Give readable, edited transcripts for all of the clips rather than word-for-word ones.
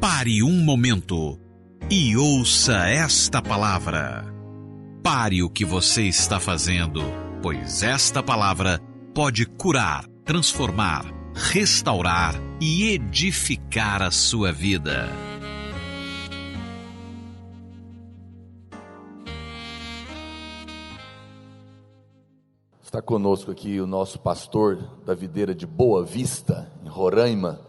Pare um momento e ouça esta palavra. Pare o que você está fazendo, pois esta palavra pode curar, transformar, restaurar e edificar a sua vida. Está conosco aqui o nosso pastor da videira de Boa Vista, em Roraima,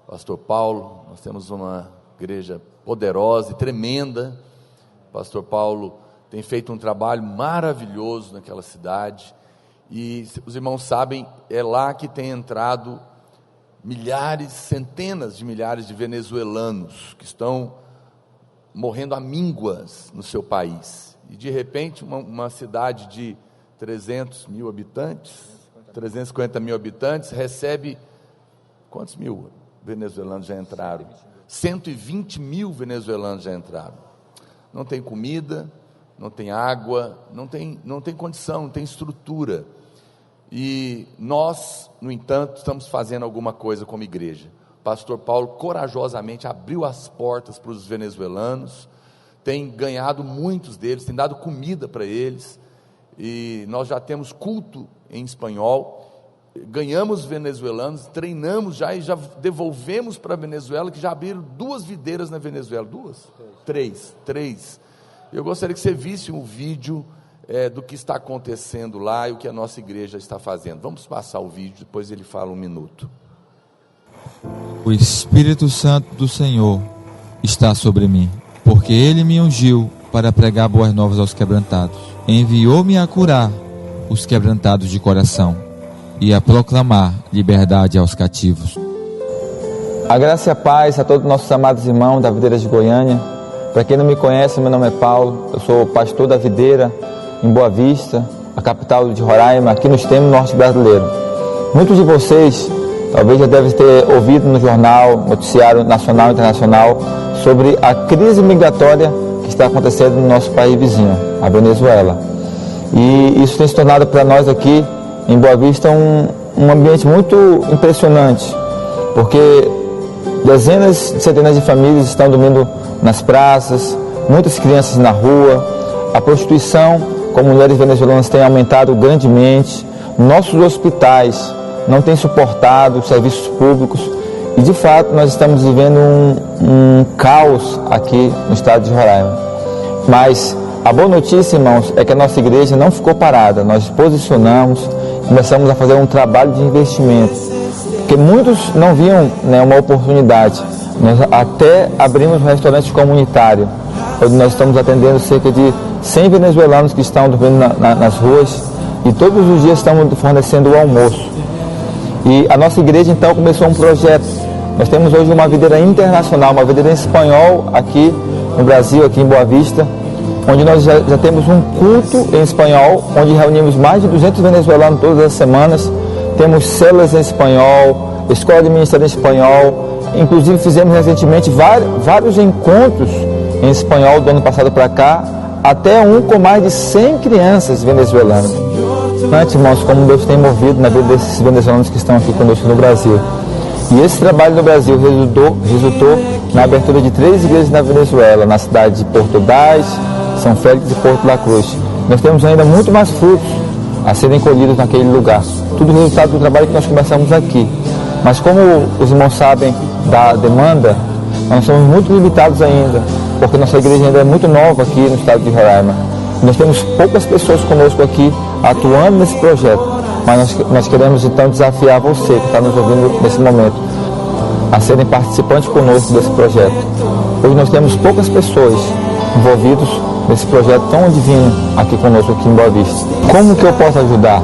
pastor Paulo. Nós temos uma igreja poderosa e tremenda. Pastor Paulo tem feito um trabalho maravilhoso naquela cidade, e os irmãos sabem, é lá que tem entrado milhares, centenas de milhares de venezuelanos que estão morrendo à mínguas no seu país. E de repente uma cidade de 350 mil habitantes, recebe, quantos mil venezuelanos já entraram? 120 mil venezuelanos já entraram. Não tem comida, não tem água, não tem condição, não tem estrutura. E nós, no entanto, estamos fazendo alguma coisa como igreja. O pastor Paulo corajosamente abriu as portas para os venezuelanos, tem ganhado muitos deles, tem dado comida para eles, e nós já temos culto em espanhol, ganhamos venezuelanos, treinamos já e já devolvemos para a Venezuela, que já abriram 2 videiras na Venezuela. 2? 3. Eu gostaria que você visse um vídeo do que está acontecendo lá e o que a nossa igreja está fazendo. Vamos passar o vídeo, depois ele fala 1 minuto. O Espírito Santo do Senhor está sobre mim, porque Ele me ungiu para pregar boas novas aos quebrantados. Enviou-me a curar os quebrantados de coração e a proclamar liberdade aos cativos. A graça e a paz a todos os nossos amados irmãos da Videira de Goiânia. Para quem não me conhece, meu nome é Paulo, eu sou pastor da Videira em Boa Vista, a capital de Roraima, aqui no extremo norte brasileiro. Muitos de vocês talvez já devem ter ouvido no jornal, noticiário nacional e internacional, sobre a crise migratória que está acontecendo no nosso país vizinho, a Venezuela. E isso tem se tornado para nós aqui em Boa Vista um ambiente muito impressionante, porque dezenas de centenas de famílias estão dormindo nas praças, muitas crianças na rua, a prostituição com mulheres venezuelanas tem aumentado grandemente, nossos hospitais não têm suportado os serviços públicos, e de fato nós estamos vivendo um caos aqui no estado de Roraima. Mas a boa notícia, irmãos, é que a nossa igreja não ficou parada. Nós posicionamos, começamos a fazer um trabalho de investimento, porque muitos não viam, uma oportunidade. Nós até abrimos um restaurante comunitário, onde nós estamos atendendo cerca de 100 venezuelanos que estão dormindo nas ruas, e todos os dias estamos fornecendo o almoço. E a nossa igreja então começou um projeto. Nós temos hoje uma videira internacional, uma videira em espanhol aqui no Brasil, aqui em Boa Vista, onde nós já temos um culto em espanhol, onde reunimos mais de 200 venezuelanos todas as semanas. Temos células em espanhol, escola de ministério em espanhol, inclusive fizemos recentemente vários encontros em espanhol do ano passado para cá, até um com mais de 100 crianças venezuelanas. Antes, irmãos, como Deus tem movido na vida desses venezuelanos que estão aqui conosco no Brasil. E esse trabalho no Brasil resultou na abertura de 3 igrejas na Venezuela, na cidade de Porto Bás, São Félix e Porto La Cruz. Nós temos ainda muito mais frutos a serem colhidos naquele lugar. Tudo resultado do trabalho que nós começamos aqui. Mas como os irmãos sabem da demanda, nós somos muito limitados ainda, porque nossa igreja ainda é muito nova aqui no estado de Roraima. Nós temos poucas pessoas conosco aqui atuando nesse projeto, mas nós queremos então desafiar você que está nos ouvindo nesse momento a serem participantes conosco desse projeto. Hoje nós temos poucas pessoas envolvidas nesse projeto tão divino aqui conosco, aqui em Boa Vista. Como que eu posso ajudar?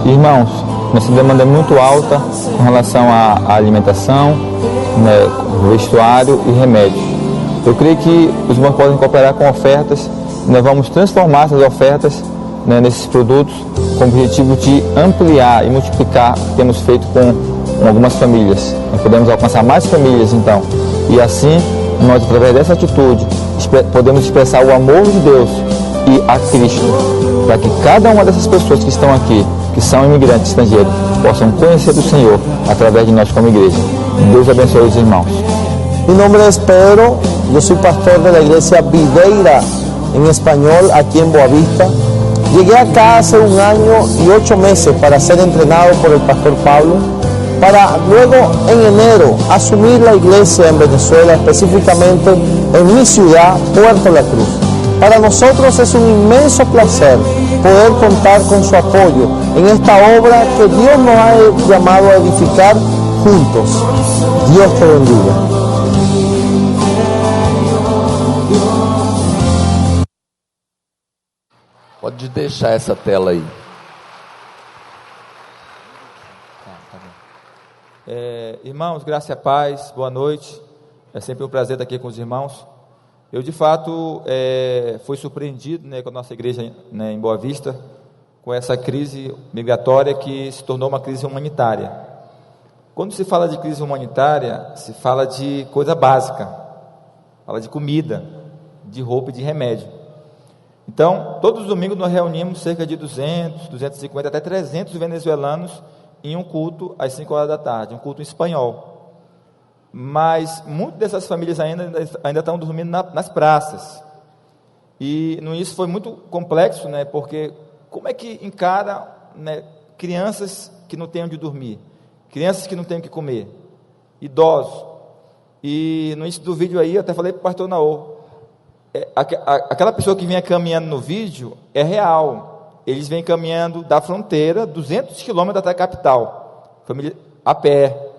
Irmãos, nossa demanda é muito alta com relação à alimentação, vestuário e remédio. Eu creio que os irmãos podem cooperar com ofertas. Nós vamos transformar essas ofertas nesses produtos com o objetivo de ampliar e multiplicar o que temos feito com algumas famílias. Nós podemos alcançar mais famílias então, e assim nós, através dessa atitude, podemos expressar o amor de Deus e a Cristo, para que cada uma dessas pessoas que estão aqui, que são imigrantes estrangeiros, possam conhecer do Senhor através de nós como igreja. Deus abençoe os irmãos. Mi nombre es Pedro, yo soy pastor de la iglesia Videira en español aquí en Boavista. Llegué acá hace 1 año y 8 meses para ser entrenado por el pastor Pablo, para luego en enero asumir la iglesia en Venezuela, específicamente en mi ciudad, Puerto La Cruz. Para nosotros es un inmenso placer poder contar con su apoyo en esta obra que Dios nos ha llamado a edificar juntos. Dios te bendiga. Pode deixar essa tela aí. Irmãos, graça e paz, boa noite. É sempre um prazer estar aqui com os irmãos. Eu, de fato, fui surpreendido, né, com a nossa igreja, né, em Boa Vista, com essa crise migratória que se tornou uma crise humanitária. Quando se fala de crise humanitária, se fala de coisa básica, fala de comida, de roupa e de remédio. Então, todos os domingos nós reunimos cerca de 200, 250, até 300 venezuelanos em um culto às 5 horas da tarde, um culto em espanhol. Mas muitas dessas famílias ainda estão dormindo nas praças. E no início foi muito complexo, né, porque como é que encara, né, crianças que não têm onde dormir, crianças que não têm o que comer, idosos. E no início do vídeo aí, eu até falei para o pastor Naô, aquela pessoa que vinha caminhando no vídeo é real. Eles vêm caminhando da fronteira, 200 quilômetros até a capital, família a pé.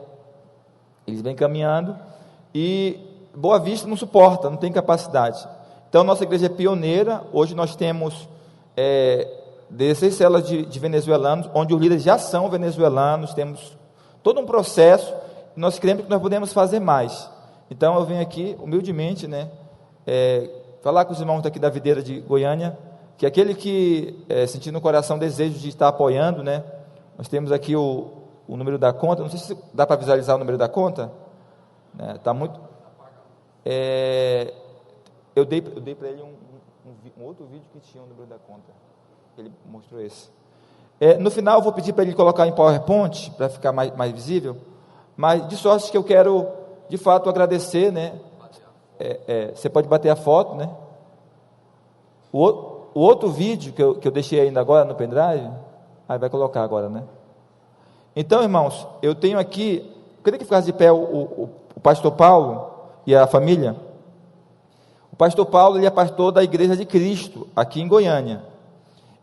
Eles vêm caminhando e Boa Vista não suporta, não tem capacidade. Então, nossa igreja é pioneira. Hoje nós temos 16 células de venezuelanos, onde os líderes já são venezuelanos. Temos todo um processo. E nós cremos que nós podemos fazer mais. Então, eu venho aqui, humildemente, né, falar com os irmãos daqui da Videira de Goiânia, que aquele que sentir no coração desejo de estar apoiando, né, nós temos aqui o número da conta. Não sei se dá para visualizar o número da conta, né? Tá muito. Eu dei para ele um outro vídeo que tinha o número da conta. Ele mostrou esse. No final eu vou pedir para ele colocar em PowerPoint para ficar mais visível. Mas de sorte que eu quero de fato agradecer, né? Você pode bater a foto, né? O outro vídeo que eu deixei ainda agora no pendrive, aí vai colocar agora, né? Então, irmãos, eu tenho aqui, queria que ficasse de pé o pastor Paulo e a família. O pastor Paulo, ele é pastor da Igreja de Cristo, aqui em Goiânia.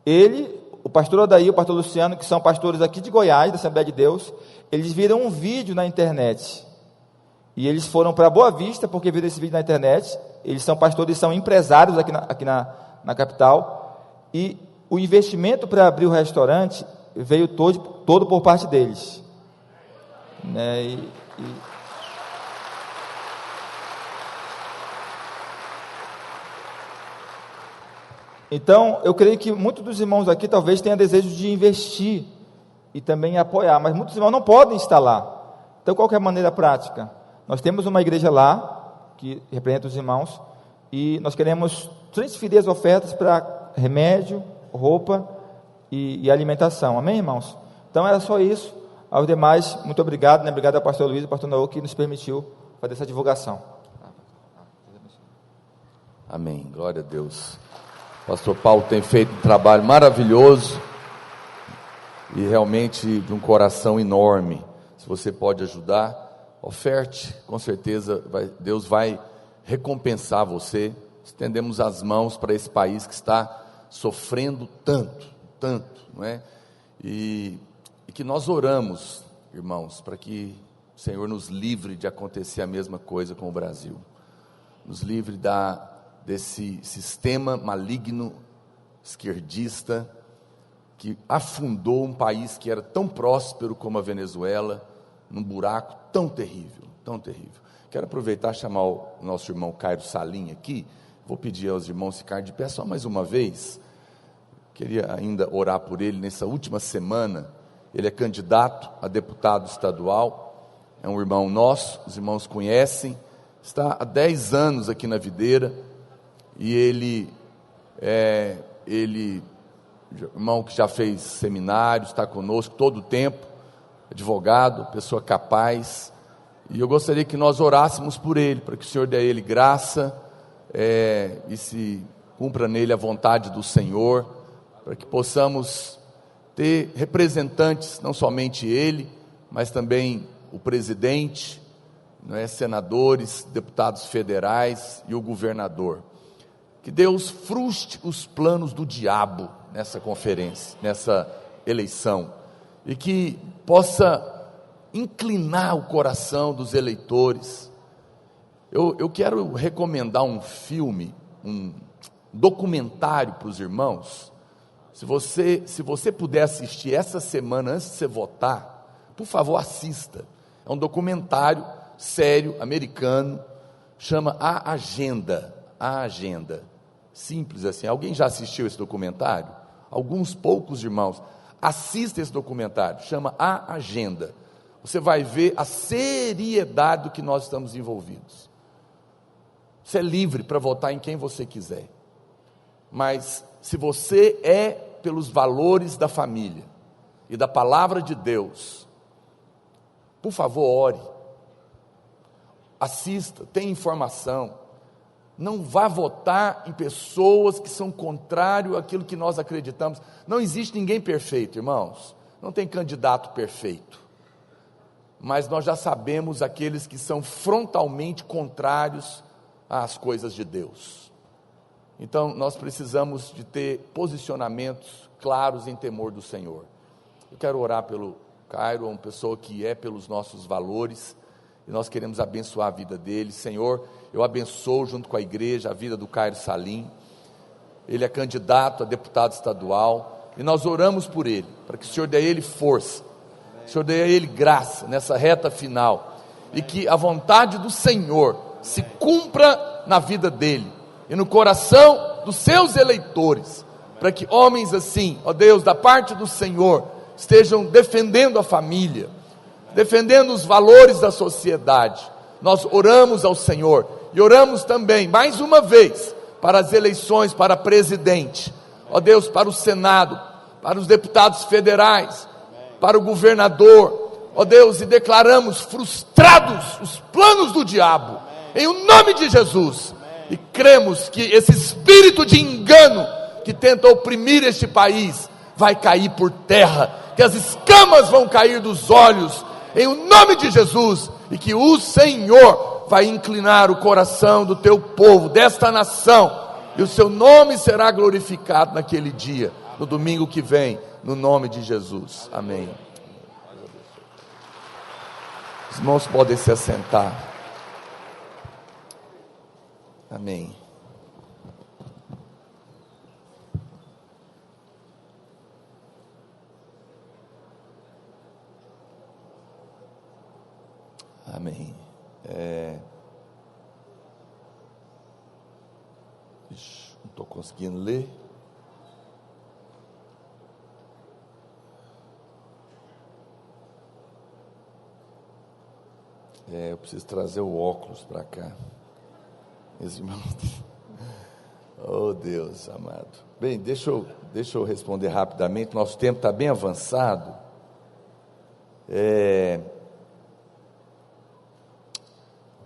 Ele, o pastor Adair, o pastor Luciano, que são pastores aqui de Goiás, da Assembleia de Deus, eles viram um vídeo na internet. E eles foram para Boa Vista, porque viram esse vídeo na internet. Eles são pastores, são empresários aqui na capital. E o investimento para abrir o restaurante veio todo por parte deles, né? Então, eu creio que muitos dos irmãos aqui talvez tenham desejo de investir e também apoiar, mas muitos irmãos não podem estar lá. Então, qual que é a maneira prática? Nós temos uma igreja lá, que representa os irmãos, e nós queremos transferir as ofertas para remédio, roupa e alimentação. Amém, irmãos? Então era só isso. Aos demais, muito obrigado, né? Obrigado ao pastor Luiz e ao pastor Naô, que nos permitiu fazer essa divulgação. Amém, glória a Deus. O pastor Paulo tem feito um trabalho maravilhoso e realmente de um coração enorme. Se você pode ajudar, oferte, com certeza Deus vai recompensar você. Estendemos as mãos para esse país que está sofrendo tanto, não é? E que nós oramos, irmãos, para que o Senhor nos livre de acontecer a mesma coisa com o Brasil, nos livre desse sistema maligno, esquerdista, que afundou um país que era tão próspero como a Venezuela, num buraco tão terrível, tão terrível. Quero aproveitar e chamar o nosso irmão Cairo Salim aqui. Vou pedir aos irmãos ficarem de pé só mais uma vez. Queria ainda orar por ele nessa última semana. Ele é candidato a deputado estadual, é um irmão nosso, os irmãos conhecem, está há 10 anos aqui na Videira, e irmão que já fez seminário, está conosco todo o tempo, advogado, pessoa capaz, E eu gostaria que nós orássemos por ele, para que o Senhor dê a ele graça, e se cumpra nele a vontade do Senhor, para que possamos ter representantes, não somente ele, mas também o presidente, senadores, deputados federais e o governador. Que Deus frustre os planos do diabo nessa conferência, nessa eleição, e que possa inclinar o coração dos eleitores. Eu quero recomendar um filme, um documentário para os irmãos. Se você puder assistir essa semana antes de você votar, por favor, assista. É um documentário sério, americano, chama A Agenda. A Agenda. Simples assim. Alguém já assistiu esse documentário? Alguns poucos irmãos. Assista esse documentário, chama A Agenda. Você vai ver a seriedade do que nós estamos envolvidos. Você é livre para votar em quem você quiser, mas se você é pelos valores da família e da palavra de Deus, por favor, ore, assista, tenha informação. Não vá votar em pessoas que são contrárias àquilo que nós acreditamos. Não existe ninguém perfeito, irmãos. Não tem candidato perfeito. Mas nós já sabemos aqueles que são frontalmente contrários às coisas de Deus. Então nós precisamos de ter posicionamentos claros em temor do Senhor. Eu quero orar pelo Cairo, uma pessoa que é pelos nossos valores, e nós queremos abençoar a vida dele. Senhor, eu abençoo junto com a igreja a vida do Cairo Salim. Ele é candidato a deputado estadual, e nós oramos por ele, para que o Senhor dê a ele força, o Senhor dê a ele graça nessa reta final, e que a vontade do Senhor se cumpra na vida dele, e no coração dos seus eleitores, para que homens assim, ó Deus, da parte do Senhor, estejam defendendo a família, defendendo os valores da sociedade. Nós oramos ao Senhor, e oramos também, mais uma vez, para as eleições para presidente, ó Deus, para o Senado, para os deputados federais, para o governador, ó Deus, e declaramos frustrados os planos do diabo, em o nome de Jesus, e cremos que esse espírito de engano, que tenta oprimir este país, vai cair por terra, que as escamas vão cair dos olhos, em o nome de Jesus, e que o Senhor vai inclinar o coração do teu povo, desta nação, e o seu nome será glorificado naquele dia, no domingo que vem, no nome de Jesus, amém. Os irmãos podem se assentar, amém. Amém. Não estou conseguindo ler. Eu preciso trazer o óculos para cá. Meus irmãos. Oh Deus amado. Bem, deixa eu responder rapidamente. Nosso tempo está bem avançado.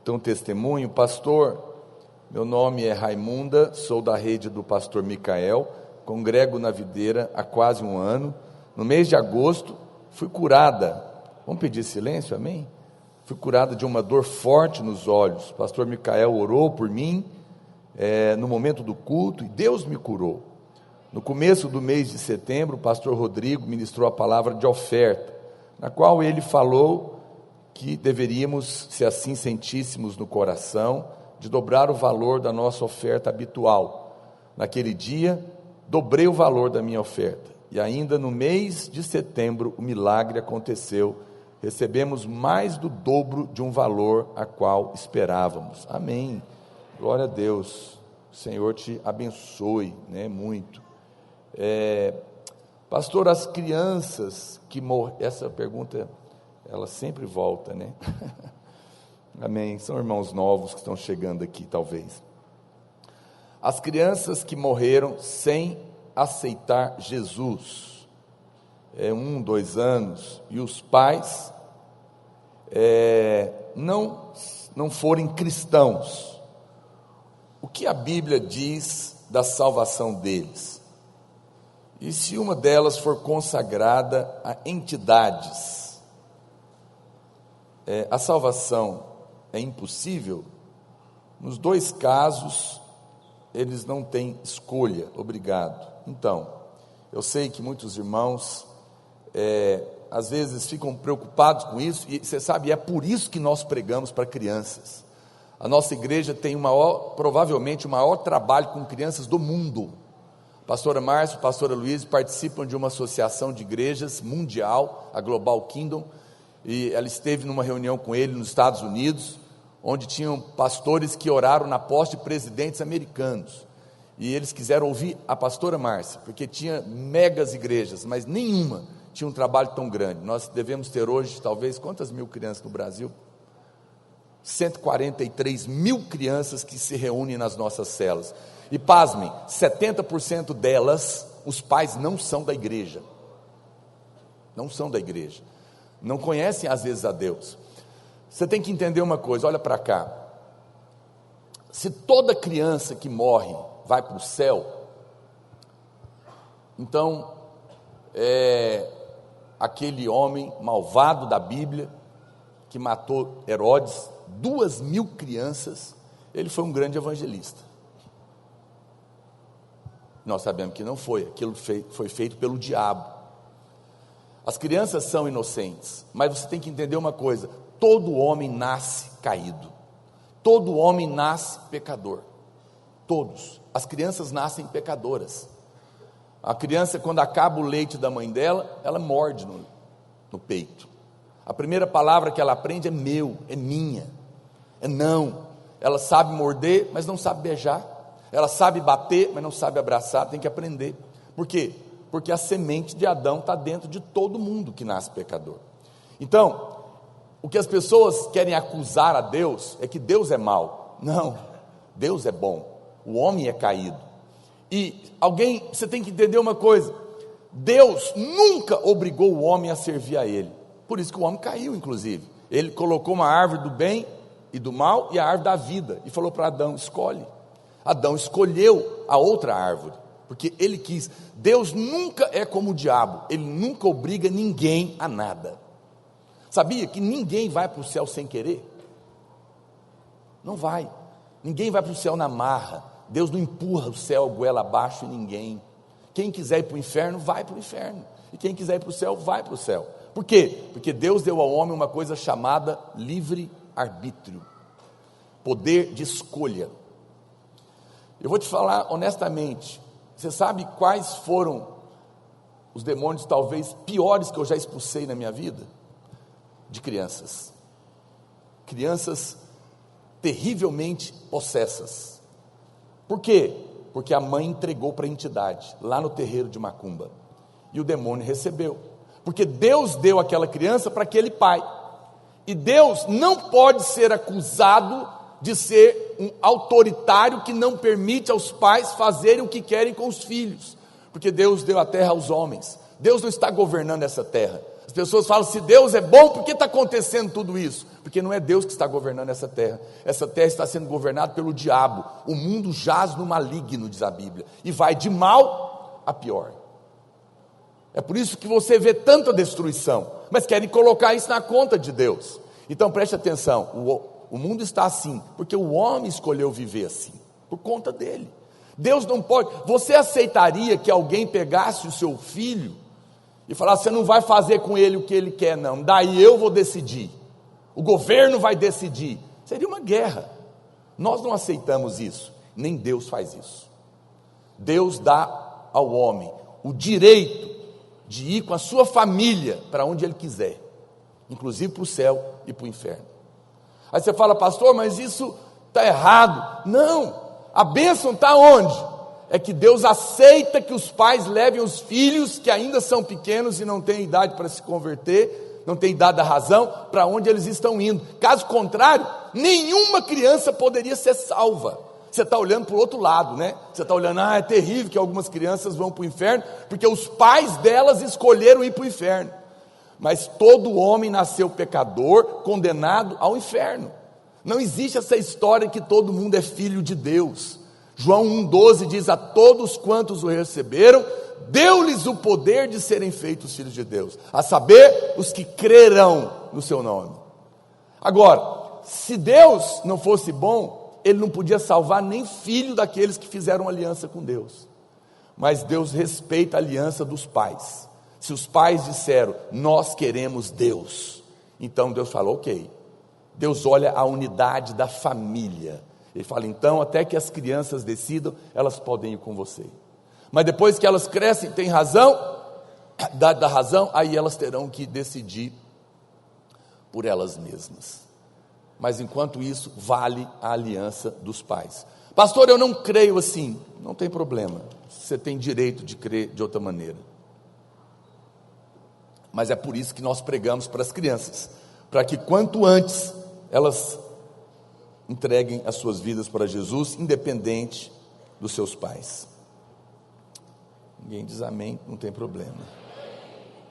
Então, testemunho, pastor, meu nome é Raimunda, sou da rede do pastor Micael, congrego na Videira há quase um ano. No mês de agosto, fui curada, vamos pedir silêncio, amém? Fui curada de uma dor forte nos olhos. O pastor Micael orou por mim, no momento do culto, e Deus me curou. No começo do mês de setembro, o pastor Rodrigo ministrou a palavra de oferta, na qual ele falou que deveríamos, se assim sentíssemos no coração, de dobrar o valor da nossa oferta habitual. Naquele dia, dobrei o valor da minha oferta, e ainda no mês de setembro, o milagre aconteceu. Recebemos mais do dobro de um valor a qual esperávamos. Amém. Glória a Deus. O Senhor te abençoe, muito. Pastor, as crianças que morreram, essa pergunta, ela sempre volta, Amém, são irmãos novos que estão chegando aqui, talvez. As crianças que morreram sem aceitar Jesus, 1, 2 anos, e os pais não forem cristãos, o que a Bíblia diz da salvação deles? E se uma delas for consagrada a entidades, a salvação é impossível? Nos dois casos, eles não têm escolha, obrigado. Então, eu sei que muitos irmãos, às vezes ficam preocupados com isso, e você sabe, é por isso que nós pregamos para crianças. A nossa igreja tem provavelmente o maior trabalho com crianças do mundo. A pastora Márcia e a pastora Luísa participam de uma associação de igrejas mundial, a Global Kingdom, e ela esteve numa reunião com ele nos Estados Unidos, onde tinham pastores que oraram na posse de presidentes americanos, e eles quiseram ouvir a pastora Márcia, porque tinha megas igrejas, mas nenhuma tinha um trabalho tão grande. Nós devemos ter hoje, talvez, quantas mil crianças no Brasil? 143 mil crianças que se reúnem nas nossas celas, e pasmem, 70% delas, os pais não são da igreja, não conhecem às vezes a Deus. Você tem que entender uma coisa, olha para cá, se toda criança que morre vai para o céu, então, aquele homem malvado da Bíblia, que matou Herodes, 2.000 crianças, ele foi um grande evangelista. Nós sabemos que não foi, aquilo foi feito pelo diabo. As crianças são inocentes, mas você tem que entender uma coisa, todo homem nasce caído, todo homem nasce pecador, todos. As crianças nascem pecadoras. A criança, quando acaba o leite da mãe dela, ela morde no peito. A primeira palavra que ela aprende é meu, é minha, é não. Ela sabe morder, mas não sabe beijar. Ela sabe bater, mas não sabe abraçar, tem que aprender. Por quê? Porque a semente de Adão está dentro de todo mundo que nasce pecador. Então, o que as pessoas querem acusar a Deus é que Deus é mau. Não, Deus é bom, o homem é caído. E você tem que entender uma coisa, Deus nunca obrigou o homem a servir a Ele, por isso que o homem caiu inclusive. Ele colocou uma árvore do bem e do mal e a árvore da vida, e falou para Adão, escolhe. Adão escolheu a outra árvore, porque ele quis. Deus nunca é como o diabo, ele nunca obriga ninguém a nada. Sabia que ninguém vai para o céu sem querer? Não vai, ninguém vai para o céu na marra. Deus não empurra o céu goela abaixo em ninguém. Quem quiser ir para o inferno, vai para o inferno, e quem quiser ir para o céu, vai para o céu. Por quê? Porque Deus deu ao homem uma coisa chamada livre-arbítrio, poder de escolha. Eu vou te falar honestamente, você sabe quais foram os demônios talvez piores que eu já expulsei na minha vida? De crianças. Crianças terrivelmente possessas. Por quê? Porque a mãe entregou para a entidade, lá no terreiro de Macumba, e o demônio recebeu, porque Deus deu aquela criança para aquele pai, e Deus não pode ser acusado de ser um autoritário que não permite aos pais fazerem o que querem com os filhos, porque Deus deu a terra aos homens, Deus não está governando essa terra. As pessoas falam, se Deus é bom, por que está acontecendo tudo isso? Porque não é Deus que está governando essa terra está sendo governada pelo diabo. O mundo jaz no maligno, diz a Bíblia, e vai de mal a pior. É por isso que você vê tanta destruição, mas querem colocar isso na conta de Deus. Então preste atenção, o mundo está assim, porque o homem escolheu viver assim, por conta dele. Deus não pode. Você aceitaria que alguém pegasse o seu filho e falasse, você não vai fazer com ele o que ele quer não, daí eu vou decidir, o governo vai decidir? Seria uma guerra. Nós não aceitamos isso, nem Deus faz isso. Deus dá ao homem o direito de ir com a sua família para onde ele quiser, inclusive para o céu e para o inferno. Aí você fala, pastor, mas isso está errado. Não, a bênção está onde? É que Deus aceita que os pais levem os filhos que ainda são pequenos e não têm idade para se converter, não têm idade da razão, para onde eles estão indo. Caso contrário, nenhuma criança poderia ser salva. Você está olhando para o outro lado, né? Você está olhando, é terrível que algumas crianças vão para o inferno, porque os pais delas escolheram ir para o inferno. Mas todo homem nasceu pecador, condenado ao inferno. Não existe essa história que todo mundo é filho de Deus. João 1,12 diz: a todos quantos o receberam, deu-lhes o poder de serem feitos filhos de Deus, a saber, os que crerão no seu nome. Agora, se Deus não fosse bom, Ele não podia salvar nem filho daqueles que fizeram aliança com Deus. Mas Deus respeita a aliança dos pais. Se os pais disseram: nós queremos Deus, então Deus falou: ok. Deus olha a unidade da família. Ele fala: então, até que as crianças decidam, elas podem ir com você. Mas depois que elas crescem, têm razão, da razão, aí elas terão que decidir por elas mesmas. Mas enquanto isso, vale a aliança dos pais. Pastor, eu não creio assim. Não tem problema, você tem direito de crer de outra maneira. Mas é por isso que nós pregamos para as crianças, para que quanto antes elas entreguem as suas vidas para Jesus, independente dos seus pais. Ninguém diz amém, não tem problema.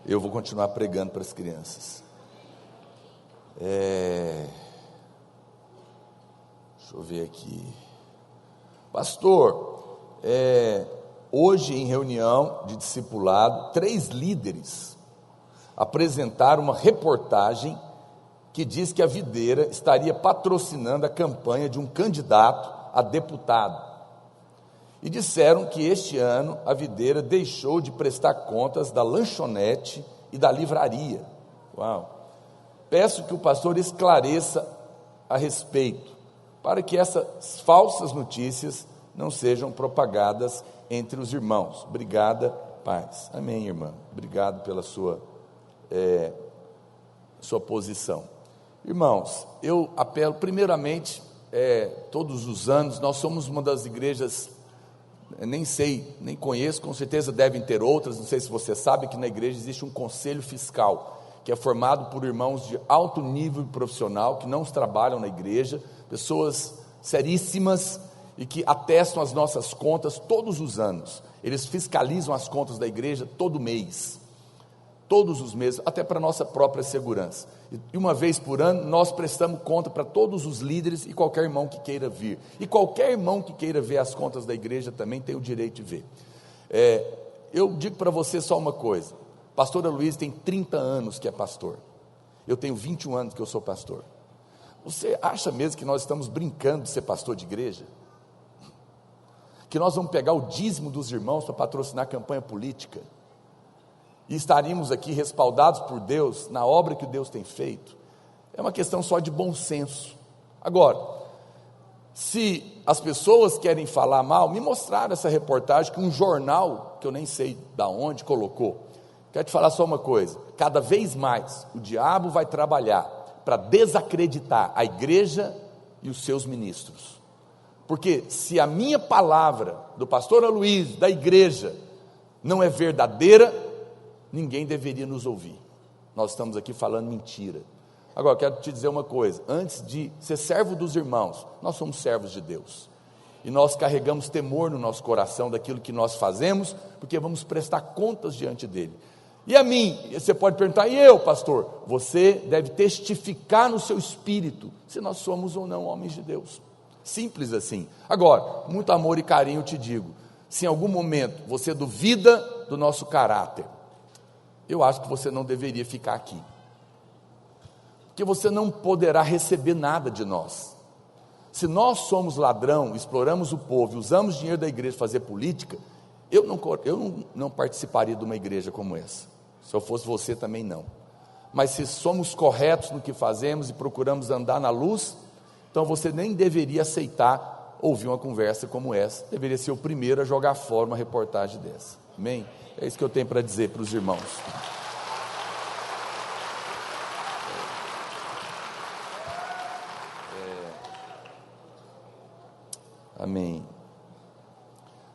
Eu vou continuar pregando para as crianças. Deixa eu ver aqui. Pastor, hoje em reunião de discipulado, 3 líderes apresentaram uma reportagem que diz que a Videira estaria patrocinando a campanha de um candidato a deputado. E disseram que este ano a Videira deixou de prestar contas da lanchonete e da livraria. Uau! Peço que o pastor esclareça a respeito, para que essas falsas notícias não sejam propagadas entre os irmãos. Obrigada, paz. Amém, irmã. Obrigado pela sua posição. Irmãos, eu apelo, primeiramente, todos os anos, nós somos uma das igrejas, nem conheço, com certeza devem ter outras, não sei se você sabe, que na igreja existe um conselho fiscal, que é formado por irmãos de alto nível profissional, que não trabalham na igreja, pessoas seríssimas, e que atestam as nossas contas todos os anos. Eles fiscalizam as contas da igreja todo mês, todos os meses, até para a nossa própria segurança. E uma vez por ano, nós prestamos conta para todos os líderes e qualquer irmão que queira vir. E qualquer irmão que queira ver as contas da igreja também tem o direito de ver. Eu digo para você só uma coisa: pastora Luiz tem 30 anos que é pastor. Eu tenho 21 anos que eu sou pastor. Você acha mesmo que nós estamos brincando de ser pastor de igreja? Que nós vamos pegar o dízimo dos irmãos para patrocinar campanha política? E estaríamos aqui respaldados por Deus, na obra que Deus tem feito? É uma questão só de bom senso. Agora, se as pessoas querem falar mal, me mostraram essa reportagem que um jornal, que eu nem sei de onde, colocou. Quero te falar só uma coisa: cada vez mais o diabo vai trabalhar para desacreditar a igreja e os seus ministros. Porque se a minha palavra, do pastor Aloysio, da igreja, não é verdadeira, ninguém deveria nos ouvir. Nós estamos aqui falando mentira. Agora, quero te dizer uma coisa: antes de ser servo dos irmãos, nós somos servos de Deus. E nós carregamos temor no nosso coração daquilo que nós fazemos, porque vamos prestar contas diante dele. E a mim, você pode perguntar: e eu, pastor? Você deve testificar no seu espírito se nós somos ou não homens de Deus. Simples assim. Agora, muito amor e carinho eu te digo: se em algum momento você duvida do nosso caráter, eu acho que você não deveria ficar aqui, porque você não poderá receber nada de nós. Se nós somos ladrão, exploramos o povo, usamos dinheiro da igreja para fazer política, eu não participaria de uma igreja como essa. Se eu fosse você, também não. Mas se somos corretos no que fazemos e procuramos andar na luz, então você nem deveria aceitar ouvir uma conversa como essa. Deveria ser o primeiro a jogar fora uma reportagem dessa. Amém? É isso que eu tenho para dizer para os irmãos. Amém.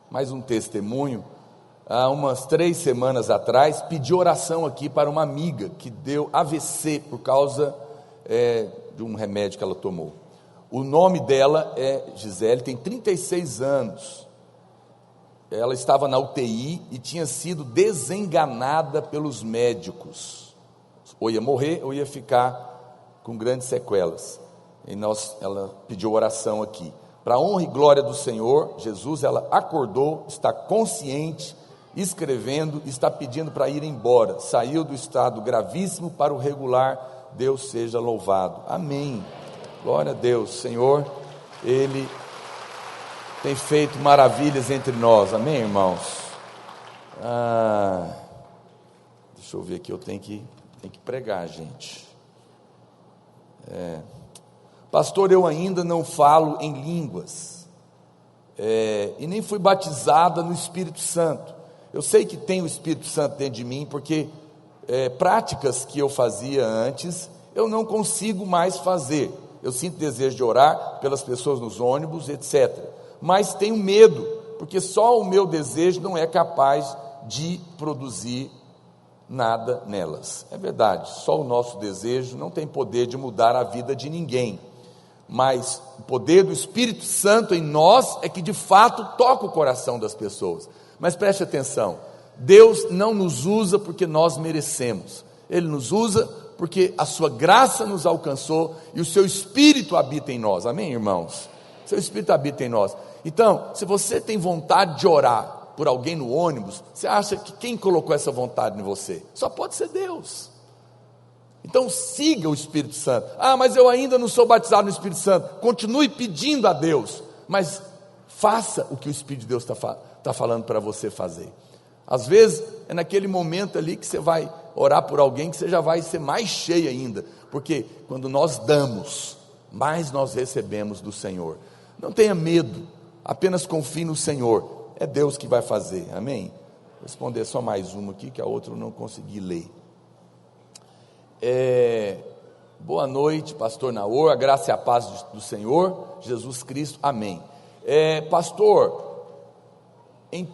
Mais um testemunho. Há umas 3 semanas atrás, pedi oração aqui para uma amiga que deu AVC por causa de um remédio que ela tomou. O nome dela é Gisele, tem 36 anos. Ela estava na UTI e tinha sido desenganada pelos médicos. ou ia morrer ou ia ficar com grandes sequelas. E ela pediu oração aqui. Para a honra e glória do Senhor Jesus, ela acordou, está consciente, escrevendo, está pedindo para ir embora. Saiu do estado gravíssimo para o regular. Deus seja louvado. Amém. Glória a Deus. Senhor, Ele tem feito maravilhas entre nós. Amém, irmãos? Deixa eu ver aqui, eu tenho que pregar, gente. Pastor, eu ainda não falo em línguas, e nem fui batizada no Espírito Santo. Eu sei que tem o Espírito Santo dentro de mim, porque práticas que eu fazia antes, eu não consigo mais fazer. Eu sinto desejo de orar pelas pessoas nos ônibus, etc. Mas tenho medo, porque só o meu desejo não é capaz de produzir nada nelas. É verdade, só o nosso desejo não tem poder de mudar a vida de ninguém. Mas o poder do Espírito Santo em nós é que de fato toca o coração das pessoas. Mas preste atenção, Deus não nos usa porque nós merecemos. Ele nos usa porque a sua graça nos alcançou e o seu Espírito habita em nós. Amém, irmãos? Seu Espírito habita em nós. Então, se você tem vontade de orar por alguém no ônibus, você acha que quem colocou essa vontade em você? Só pode ser Deus. Então siga o Espírito Santo. Mas eu ainda não sou batizado no Espírito Santo. Continue pedindo a Deus, mas faça o que o Espírito de Deus está falando para você fazer. Às vezes é naquele momento ali que você vai orar por alguém, que você já vai ser mais cheio ainda, porque quando nós damos, mais nós recebemos do Senhor. Não tenha medo, apenas confie no Senhor. É Deus que vai fazer, amém? Vou responder só mais uma aqui, que a outra eu não consegui ler. Boa noite, pastor Naor, a graça e a paz do Senhor Jesus Cristo, amém. Pastor, em 1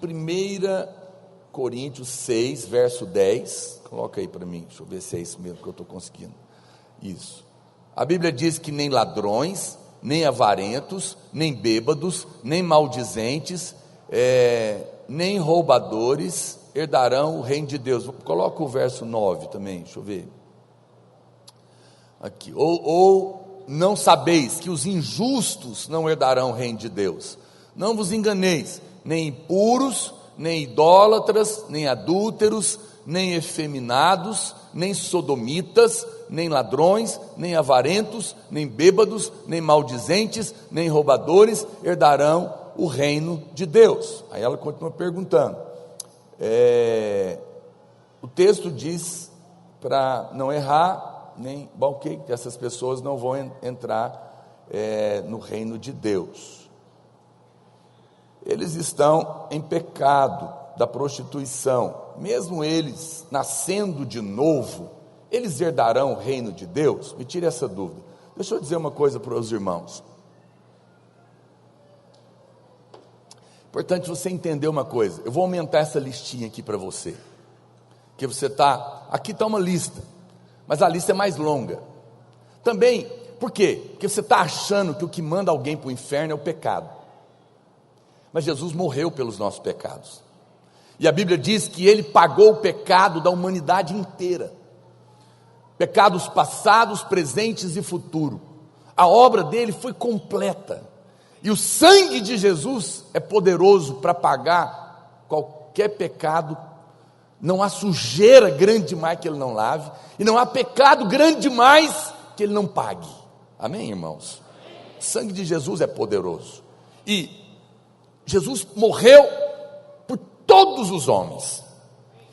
Coríntios 6, verso 10, coloca aí para mim, deixa eu ver se é isso mesmo que eu estou conseguindo. Isso. A Bíblia diz que nem ladrões, nem avarentos, nem bêbados, nem maldizentes, nem roubadores herdarão o reino de Deus. Coloca o verso 9 também, deixa eu ver. Aqui. Ou não sabeis que os injustos não herdarão o reino de Deus? Não vos enganeis, nem impuros, nem idólatras, nem adúlteros, nem efeminados, nem sodomitas, nem ladrões, nem avarentos, nem bêbados, nem maldizentes, nem roubadores herdarão o reino de Deus. Aí ela continua perguntando. O texto diz para não errar, nem que essas pessoas não vão entrar no reino de Deus. Eles estão em pecado da prostituição, mesmo eles nascendo de novo, eles herdarão o reino de Deus? Me tire essa dúvida. Deixa eu dizer uma coisa para os irmãos. Importante você entender uma coisa. Eu vou aumentar essa listinha aqui para você, que você aqui está uma lista, mas a lista é mais longa. Também, por quê? Porque você está achando que o que manda alguém para o inferno é o pecado. Mas Jesus morreu pelos nossos pecados. E a Bíblia diz que Ele pagou o pecado da humanidade inteira. Pecados passados, presentes e futuro. A obra dele foi completa. E o sangue de Jesus é poderoso para pagar qualquer pecado. Não há sujeira grande demais que Ele não lave, e não há pecado grande demais que Ele não pague. Amém, irmãos? O sangue de Jesus é poderoso. E Jesus morreu por todos os homens.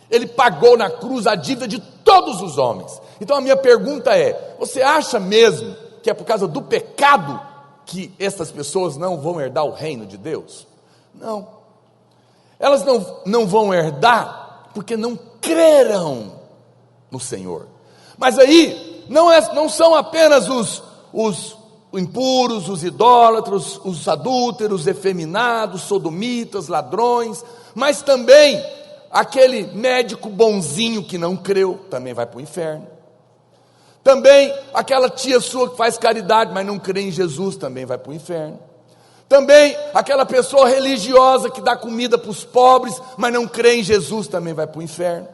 Ele pagou na cruz a dívida de todos os homens. Então a minha pergunta é: você acha mesmo que é por causa do pecado que essas pessoas não vão herdar o reino de Deus? Não. Elas não vão herdar porque não creram no Senhor. Mas aí não são apenas os impuros, os idólatras, os adúlteros, efeminados, sodomitas, ladrões, mas também aquele médico bonzinho que não creu, também vai para o inferno. Também aquela tia sua que faz caridade, mas não crê em Jesus, também vai para o inferno. Também aquela pessoa religiosa que dá comida para os pobres, mas não crê em Jesus, também vai para o inferno.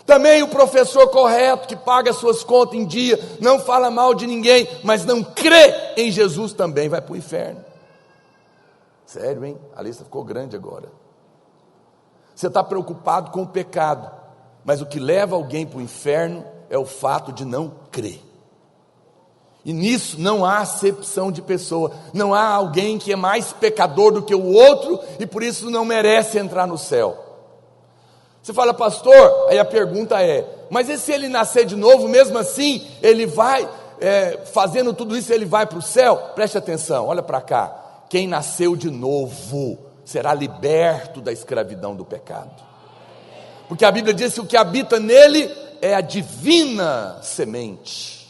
Também o professor correto, que paga suas contas em dia, não fala mal de ninguém, mas não crê em Jesus, também vai para o inferno. Sério, hein? A lista ficou grande agora. Você está preocupado com o pecado, mas o que leva alguém para o inferno é o fato de não crer. E nisso não há acepção de pessoa. Não há alguém que é mais pecador do que o outro e por isso não merece entrar no céu. Você fala, pastor, aí a pergunta é, mas e se ele nascer de novo, mesmo assim, ele vai, fazendo tudo isso, ele vai para o céu? Preste atenção, olha para cá. Quem nasceu de novo será liberto da escravidão do pecado. Porque a Bíblia diz que o que habita nele é a divina semente.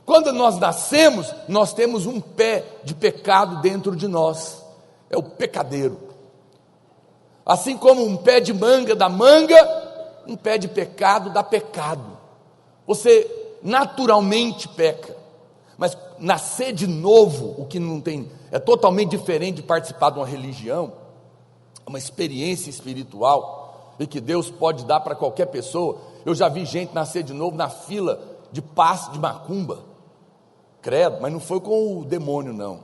Quando nós nascemos, nós temos um pé de pecado dentro de nós, é o pecadeiro. Assim como um pé de manga dá manga, um pé de pecado dá pecado. Você naturalmente peca, mas nascer de novo, o que não tem, é totalmente diferente de participar de uma religião, uma experiência espiritual, e que Deus pode dar para qualquer pessoa. Eu já vi gente nascer de novo na fila de passe de macumba, credo, mas não foi com o demônio não,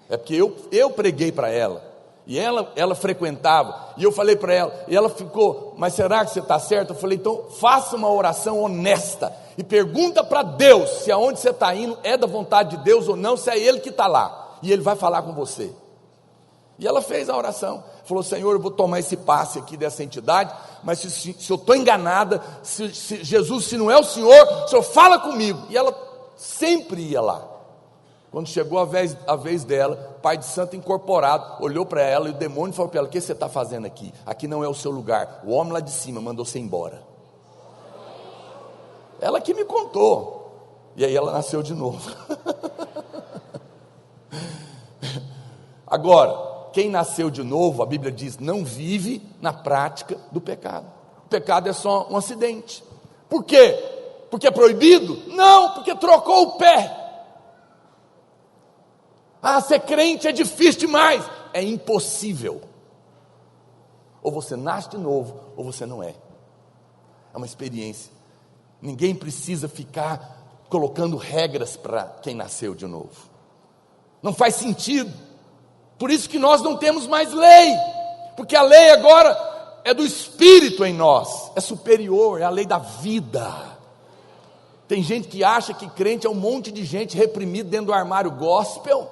é porque eu preguei para ela, e ela frequentava, e eu falei para ela, e ela ficou, mas será que você está certo? Eu falei, então faça uma oração honesta, e pergunta para Deus, se aonde você está indo é da vontade de Deus ou não, se é Ele que está lá, e Ele vai falar com você. E ela fez a oração, falou, Senhor, eu vou tomar esse passe aqui dessa entidade, mas se eu estou enganada, se Jesus, se não é o Senhor fala comigo, e ela sempre ia lá. Quando chegou a vez dela, pai de santo incorporado, olhou para ela e o demônio falou para ela, o que você está fazendo aqui? Aqui não é o seu lugar, o homem lá de cima mandou você embora. Ela que me contou, e aí ela nasceu de novo. Agora, quem nasceu de novo, a Bíblia diz, não vive na prática do pecado. O pecado é só um acidente. Por quê? Porque é proibido? Não, porque trocou o pé. Ah, ser crente é difícil demais. É impossível. Ou você nasce de novo, ou você não é. É uma experiência. Ninguém precisa ficar colocando regras para quem nasceu de novo. Não faz sentido. Por isso que nós não temos mais lei. Porque a lei agora é do Espírito em nós. É superior, é a lei da vida. Tem gente que acha que crente é um monte de gente reprimida dentro do armário gospel,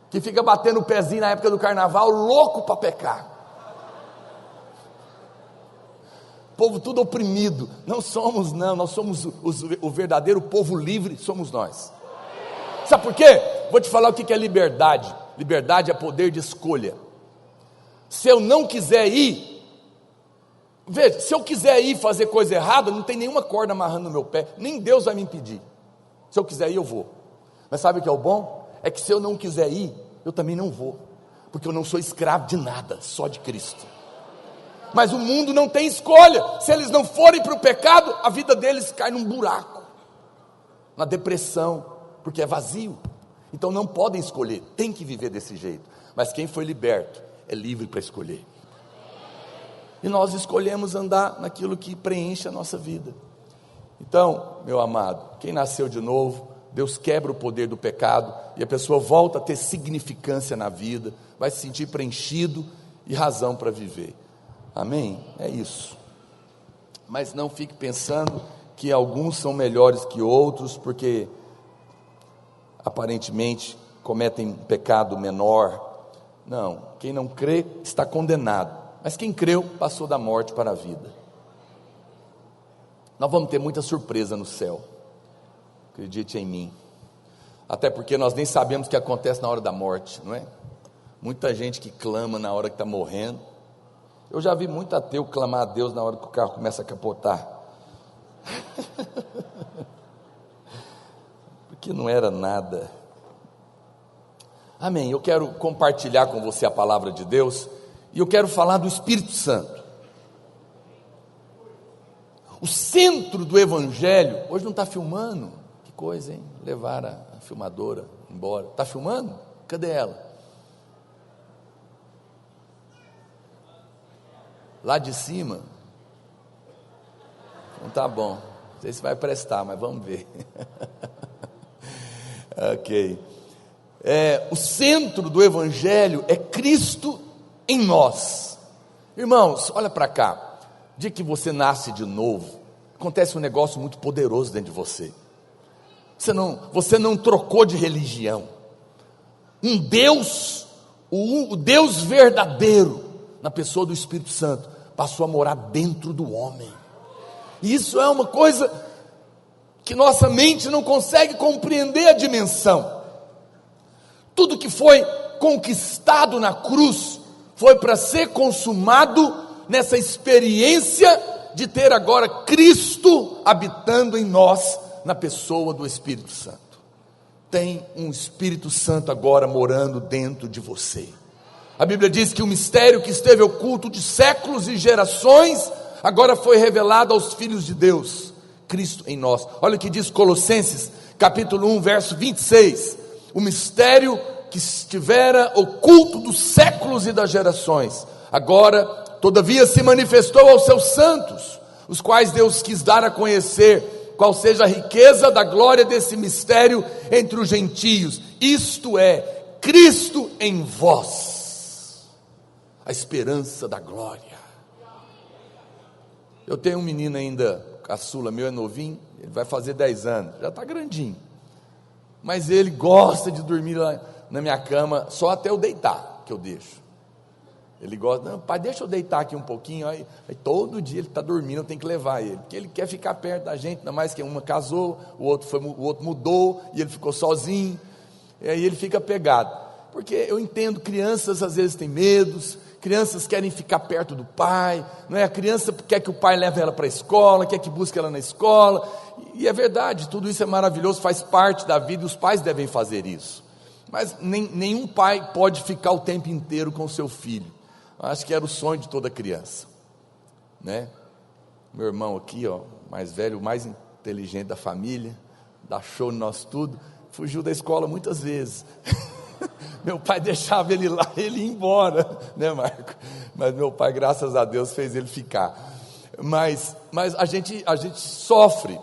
que fica batendo o pezinho na época do carnaval, louco para pecar. Povo tudo oprimido. Não somos não, nós somos o verdadeiro povo livre, somos nós. Sabe por quê? Vou te falar o que é liberdade. Liberdade é poder de escolha. Se eu não quiser ir, veja, se eu quiser ir fazer coisa errada, não tem nenhuma corda amarrando no meu pé, nem Deus vai me impedir. Se eu quiser ir, eu vou. Mas sabe o que é o bom? É que se eu não quiser ir, eu também não vou, porque eu não sou escravo de nada, só de Cristo. Mas o mundo não tem escolha. Se eles não forem para o pecado, a vida deles cai num buraco, na depressão, porque é vazio. Então não podem escolher, tem que viver desse jeito. Mas quem foi liberto é livre para escolher. E nós escolhemos andar naquilo que preenche a nossa vida. Então, meu amado, quem nasceu de novo, Deus quebra o poder do pecado e a pessoa volta a ter significância na vida, vai se sentir preenchido e razão para viver. Amém? É isso. Mas não fique pensando que alguns são melhores que outros, porque aparentemente cometem um pecado menor. Não, quem não crê está condenado, mas quem creu passou da morte para a vida. Nós vamos ter muita surpresa no céu, acredite em mim, até porque nós nem sabemos o que acontece na hora da morte, não é? Muita gente que clama na hora que está morrendo. Eu já vi muito ateu clamar a Deus na hora que o carro começa a capotar, porque não era nada. Amém, eu quero compartilhar com você a palavra de Deus, e eu quero falar do Espírito Santo. O centro do Evangelho, hoje não está filmando, que coisa, hein? Levar a filmadora embora. Está filmando? Cadê ela? Lá de cima. Então tá bom. Não sei se vai prestar, mas vamos ver. Ok. O centro do Evangelho é Cristo em nós. Irmãos, olha para cá. O dia que você nasce de novo, acontece um negócio muito poderoso dentro de você. Você não trocou de religião. Um Deus, o Deus verdadeiro, na pessoa do Espírito Santo, passou a morar dentro do homem. E isso é uma coisa que nossa mente não consegue compreender a dimensão. Tudo que foi conquistado na cruz foi para ser consumado nessa experiência de ter agora Cristo habitando em nós, na pessoa do Espírito Santo. Tem um Espírito Santo agora morando dentro de você. A Bíblia diz que o mistério que esteve oculto de séculos e gerações, agora foi revelado aos filhos de Deus, Cristo em nós. Olha o que diz Colossenses, capítulo 1, verso 26. O mistério que estivera oculto dos séculos e das gerações, agora, todavia, se manifestou aos seus santos, os quais Deus quis dar a conhecer qual seja a riqueza da glória desse mistério entre os gentios, isto é, Cristo em vós, a esperança da glória. Eu tenho um menino ainda, caçula meu, é novinho, ele vai fazer 10 anos, já está grandinho, mas ele gosta de dormir lá na minha cama, só até eu deitar, que eu deixo. Ele gosta, não, pai, deixa eu deitar aqui um pouquinho. Aí todo dia ele está dormindo, eu tenho que levar ele, porque ele quer ficar perto da gente, ainda mais que uma casou, o outro mudou, e ele ficou sozinho, e aí ele fica pegado, porque eu entendo, crianças às vezes têm medos, crianças querem ficar perto do pai, não é? A criança quer que o pai leve ela para a escola, quer que busque ela na escola, e é verdade, tudo isso é maravilhoso, faz parte da vida, e os pais devem fazer isso, mas nenhum pai pode ficar o tempo inteiro com o seu filho. Acho que era o sonho de toda criança, né? Meu irmão aqui, ó, mais velho, o mais inteligente da família, dá show em nós tudo, fugiu da escola muitas vezes. Meu pai deixava ele lá, ele ia embora, né, Marco? Mas meu pai, graças a Deus, fez ele ficar. Mas a gente sofre.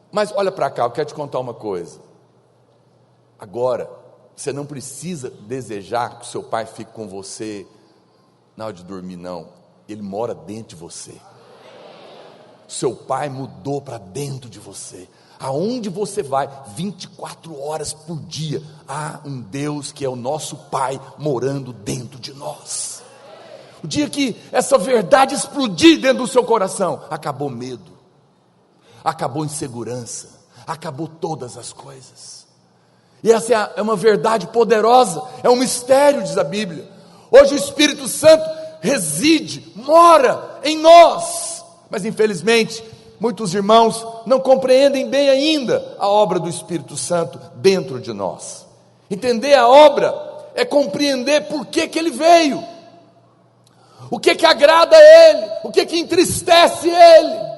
Mas olha para cá, eu quero te contar uma coisa. Agora, você não precisa desejar que o seu pai fique com você na hora de dormir, não. Ele mora dentro de você. Seu pai mudou para dentro de você. Aonde você vai, 24 horas por dia, há um Deus que é o nosso Pai morando dentro de nós. O dia que essa verdade explodir dentro do seu coração, acabou medo, acabou insegurança, acabou todas as coisas. E essa é uma verdade poderosa, é um mistério, diz a Bíblia. Hoje o Espírito Santo reside, mora em nós, mas infelizmente muitos irmãos não compreendem bem ainda a obra do Espírito Santo dentro de nós. Entender a obra é compreender por que ele veio, o que agrada a Ele, o que entristece Ele.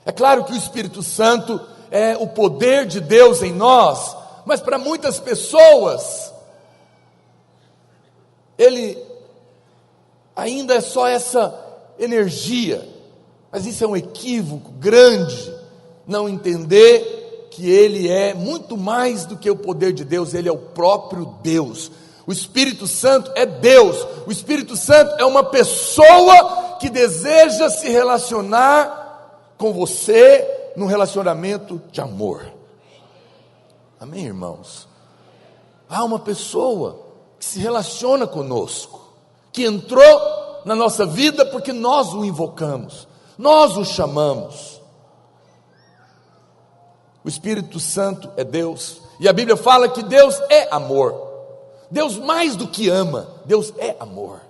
É claro que o Espírito Santo é o poder de Deus em nós, mas para muitas pessoas Ele ainda é só essa energia. Mas isso é um equívoco grande, não entender que Ele é muito mais do que o poder de Deus, Ele é o próprio Deus. O Espírito Santo é Deus, o Espírito Santo é uma pessoa que deseja se relacionar com você num relacionamento de amor. Amém, irmãos? Há uma pessoa que se relaciona conosco, que entrou na nossa vida porque nós o invocamos, nós o chamamos. O Espírito Santo é Deus, e a Bíblia fala que Deus é amor. Deus mais do que ama, Deus é amor.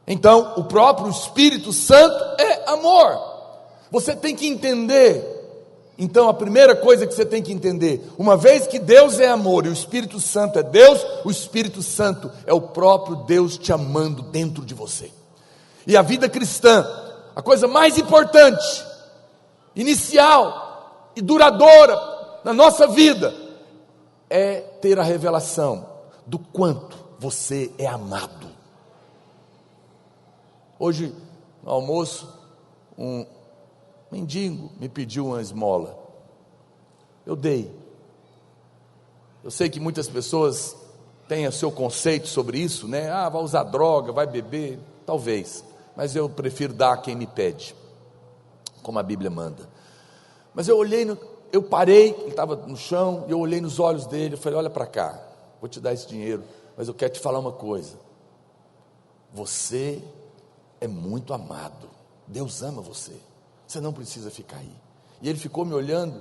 Então, o próprio Espírito Santo é amor. Você tem que entender. Então, a primeira coisa que você tem que entender, uma vez que Deus é amor e o Espírito Santo é Deus, o Espírito Santo é o próprio Deus te amando dentro de você. E a vida cristã, a coisa mais importante, inicial e duradoura na nossa vida, é ter a revelação do quanto você é amado. Hoje, no almoço, um mendigo me pediu uma esmola, eu dei. Eu sei que muitas pessoas têm o seu conceito sobre isso, né? Vai usar droga, vai beber, talvez, mas eu prefiro dar a quem me pede, como a Bíblia manda. Mas eu parei, ele estava no chão, e eu olhei nos olhos dele, eu falei: olha para cá, vou te dar esse dinheiro, mas eu quero te falar uma coisa, você é muito amado, Deus ama você, você não precisa ficar aí. E ele ficou me olhando,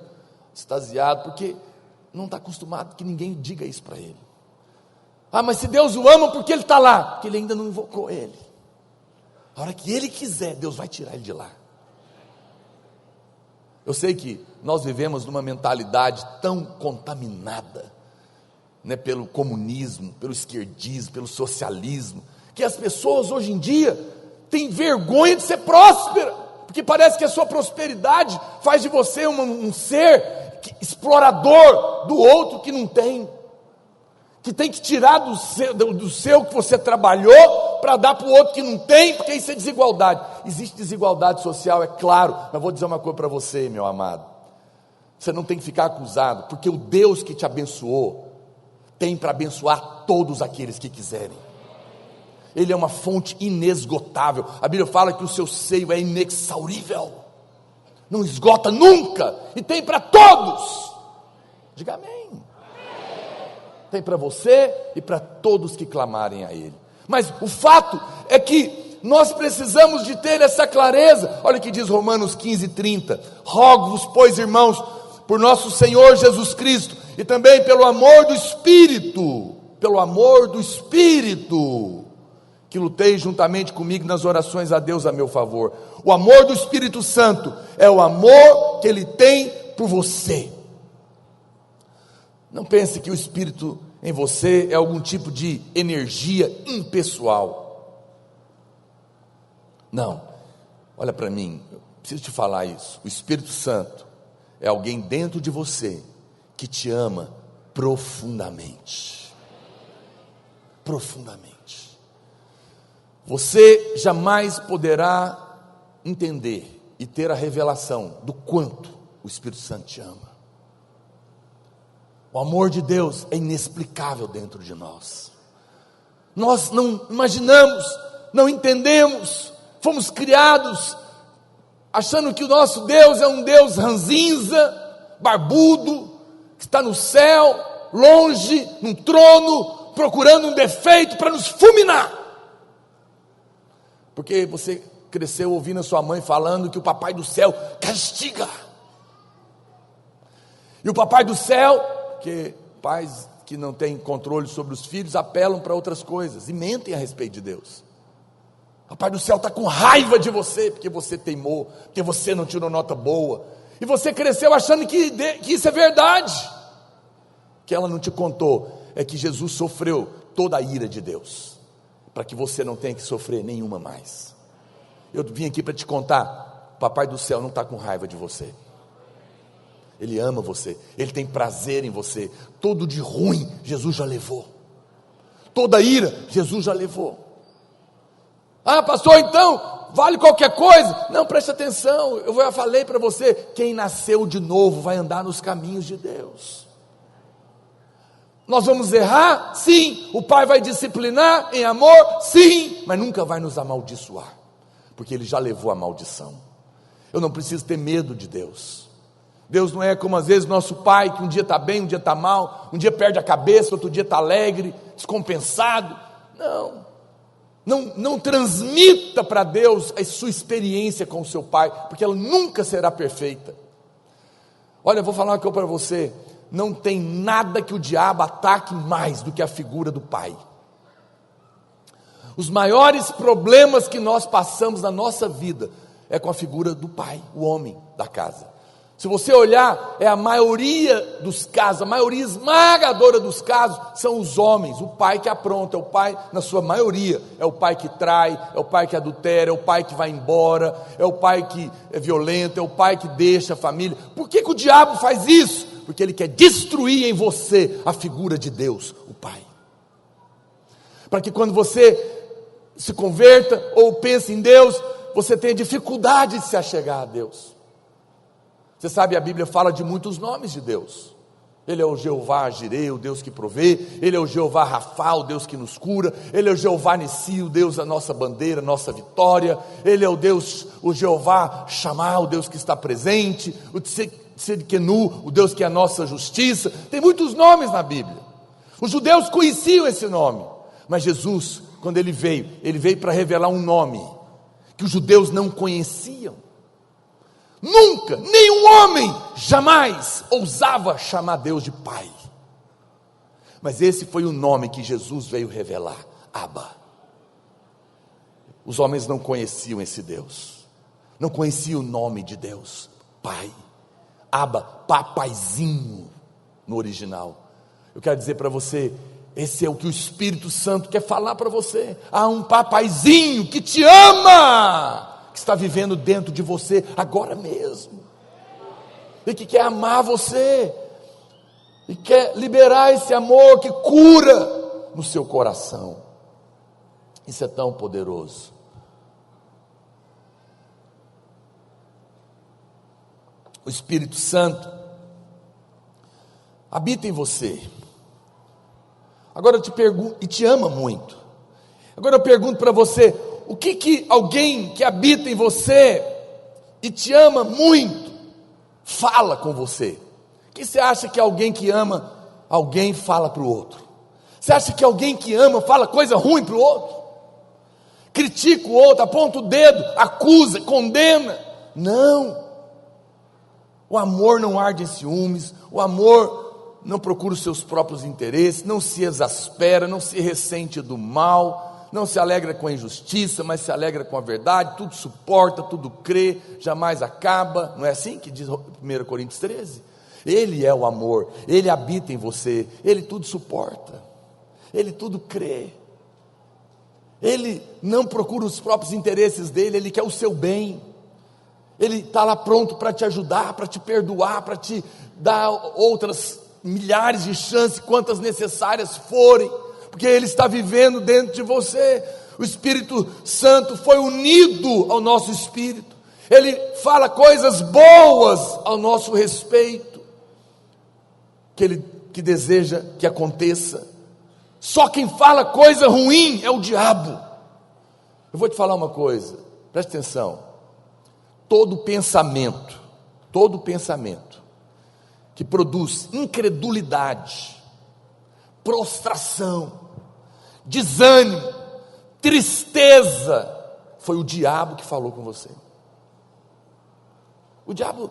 extasiado, porque não está acostumado que ninguém diga isso para ele. Mas se Deus o ama, por que ele está lá? Porque ele ainda não invocou ele. A hora que ele quiser, Deus vai tirar ele de lá. Eu sei que nós vivemos numa mentalidade tão contaminada, né, pelo comunismo, pelo esquerdismo, pelo socialismo, que as pessoas hoje em dia têm vergonha de ser próspera, porque parece que a sua prosperidade faz de você um ser explorador do outro que não tem, que tem que tirar do seu que você trabalhou para dar para o outro que não tem, porque isso é desigualdade. Existe desigualdade social, é claro, mas vou dizer uma coisa para você, meu amado, você não tem que ficar acusado, porque o Deus que te abençoou tem para abençoar todos aqueles que quiserem. Ele é uma fonte inesgotável. A Bíblia fala que o seu seio é inexaurível, não esgota nunca, e tem para todos. Diga amém. Tem para você e para todos que clamarem a Ele. Mas o fato é que nós precisamos de ter essa clareza. Olha o que diz Romanos 15:30: rogo-vos, pois, irmãos, por nosso Senhor Jesus Cristo, e também pelo amor do Espírito, que lutei juntamente comigo nas orações a Deus a meu favor. O amor do Espírito Santo é o amor que Ele tem por você. Não pense que o Espírito em você é algum tipo de energia impessoal. Não, olha para mim, eu preciso te falar isso. O Espírito Santo é alguém dentro de você que te ama profundamente. Profundamente. Você jamais poderá entender e ter a revelação do quanto o Espírito Santo te ama. O amor de Deus é inexplicável dentro de nós. Nós não imaginamos, não entendemos, fomos criados achando que o nosso Deus é um Deus ranzinza, barbudo, que está no céu, longe, num trono, procurando um defeito para nos fulminar. Porque você cresceu ouvindo a sua mãe falando que o papai do céu castiga. E o papai do céu, porque pais que não têm controle sobre os filhos apelam para outras coisas e mentem a respeito de Deus. O papai do céu está com raiva de você, porque você teimou, porque você não tirou nota boa, e você cresceu achando que isso é verdade. O que ela não te contou é que Jesus sofreu toda a ira de Deus, para que você não tenha que sofrer nenhuma mais. Eu vim aqui para te contar, o papai do céu não está com raiva de você. Ele ama você, Ele tem prazer em você. Todo de ruim, Jesus já levou. Toda ira, Jesus já levou. Pastor, então, vale qualquer coisa? Não, preste atenção, eu já falei para você, quem nasceu de novo vai andar nos caminhos de Deus. Nós vamos errar? Sim. O Pai vai disciplinar em amor? Sim. Mas nunca vai nos amaldiçoar, porque Ele já levou a maldição. Eu não preciso ter medo de Deus. Deus não é como às vezes nosso pai, que um dia está bem, um dia está mal, um dia perde a cabeça, outro dia está alegre, descompensado. Não transmita para Deus a sua experiência com o seu pai, porque ela nunca será perfeita. Olha, eu vou falar uma coisa para você, não tem nada que o diabo ataque mais do que a figura do pai. Os maiores problemas que nós passamos na nossa vida é com a figura do pai, o homem da casa. Se você olhar, a maioria dos casos, a maioria esmagadora dos casos, são os homens, o pai que apronta, é o pai, na sua maioria, é o pai que trai, é o pai que adultera, é o pai que vai embora, é o pai que é violento, é o pai que deixa a família. Por que o diabo faz isso? Porque ele quer destruir em você a figura de Deus, o pai. Para que quando você se converta ou pense em Deus, você tenha dificuldade de se achegar a Deus. Você sabe, a Bíblia fala de muitos nomes de Deus. Ele é o Jeová Jireh, o Deus que provê. Ele é o Jeová Rafá, o Deus que nos cura. Ele é o Jeová Nissi, o Deus da nossa bandeira, nossa vitória. Ele é o Deus, o Jeová Shammah, o Deus que está presente. O Tsidkenu, o Deus que é a nossa justiça. Tem muitos nomes na Bíblia. Os judeus conheciam esse nome, mas Jesus, quando ele veio para revelar um nome que os judeus não conheciam. Nunca, nenhum homem jamais ousava chamar Deus de Pai. Mas esse foi o nome que Jesus veio revelar, Abba. Os homens não conheciam esse Deus, não conheciam o nome de Deus, Pai. Abba, papaizinho no original. Eu quero dizer para você, esse é o que o Espírito Santo quer falar para você. Há um papaizinho que te ama, que está vivendo dentro de você agora mesmo, e que quer amar você, e quer liberar esse amor que cura no seu coração. Isso é tão poderoso. O Espírito Santo habita em você. Agora eu te pergunto, e te ama muito. Agora eu pergunto para você, o que alguém que habita em você e te ama muito fala com você? O que você acha que alguém que ama alguém fala para o outro? Você acha que alguém que ama fala coisa ruim para o outro? Critica o outro, aponta o dedo, acusa, condena? Não. O amor não arde em ciúmes, o amor não procura os seus próprios interesses, não se exaspera, não se ressente do mal, não se alegra com a injustiça, mas se alegra com a verdade, tudo suporta, tudo crê, jamais acaba. Não é assim que diz 1 Coríntios 13? Ele é o amor, ele habita em você, ele tudo suporta, ele tudo crê, ele não procura os próprios interesses dele, ele quer o seu bem, ele está lá pronto para te ajudar, para te perdoar, para te dar outras milhares de chances, quantas necessárias forem, porque ele está vivendo dentro de você. O Espírito Santo foi unido ao nosso espírito, ele fala coisas boas ao nosso respeito, que deseja que aconteça. Só quem fala coisa ruim é o diabo. Eu vou te falar uma coisa, preste atenção. Todo pensamento que produz incredulidade, prostração, desânimo, tristeza, foi o diabo que falou com você. O diabo,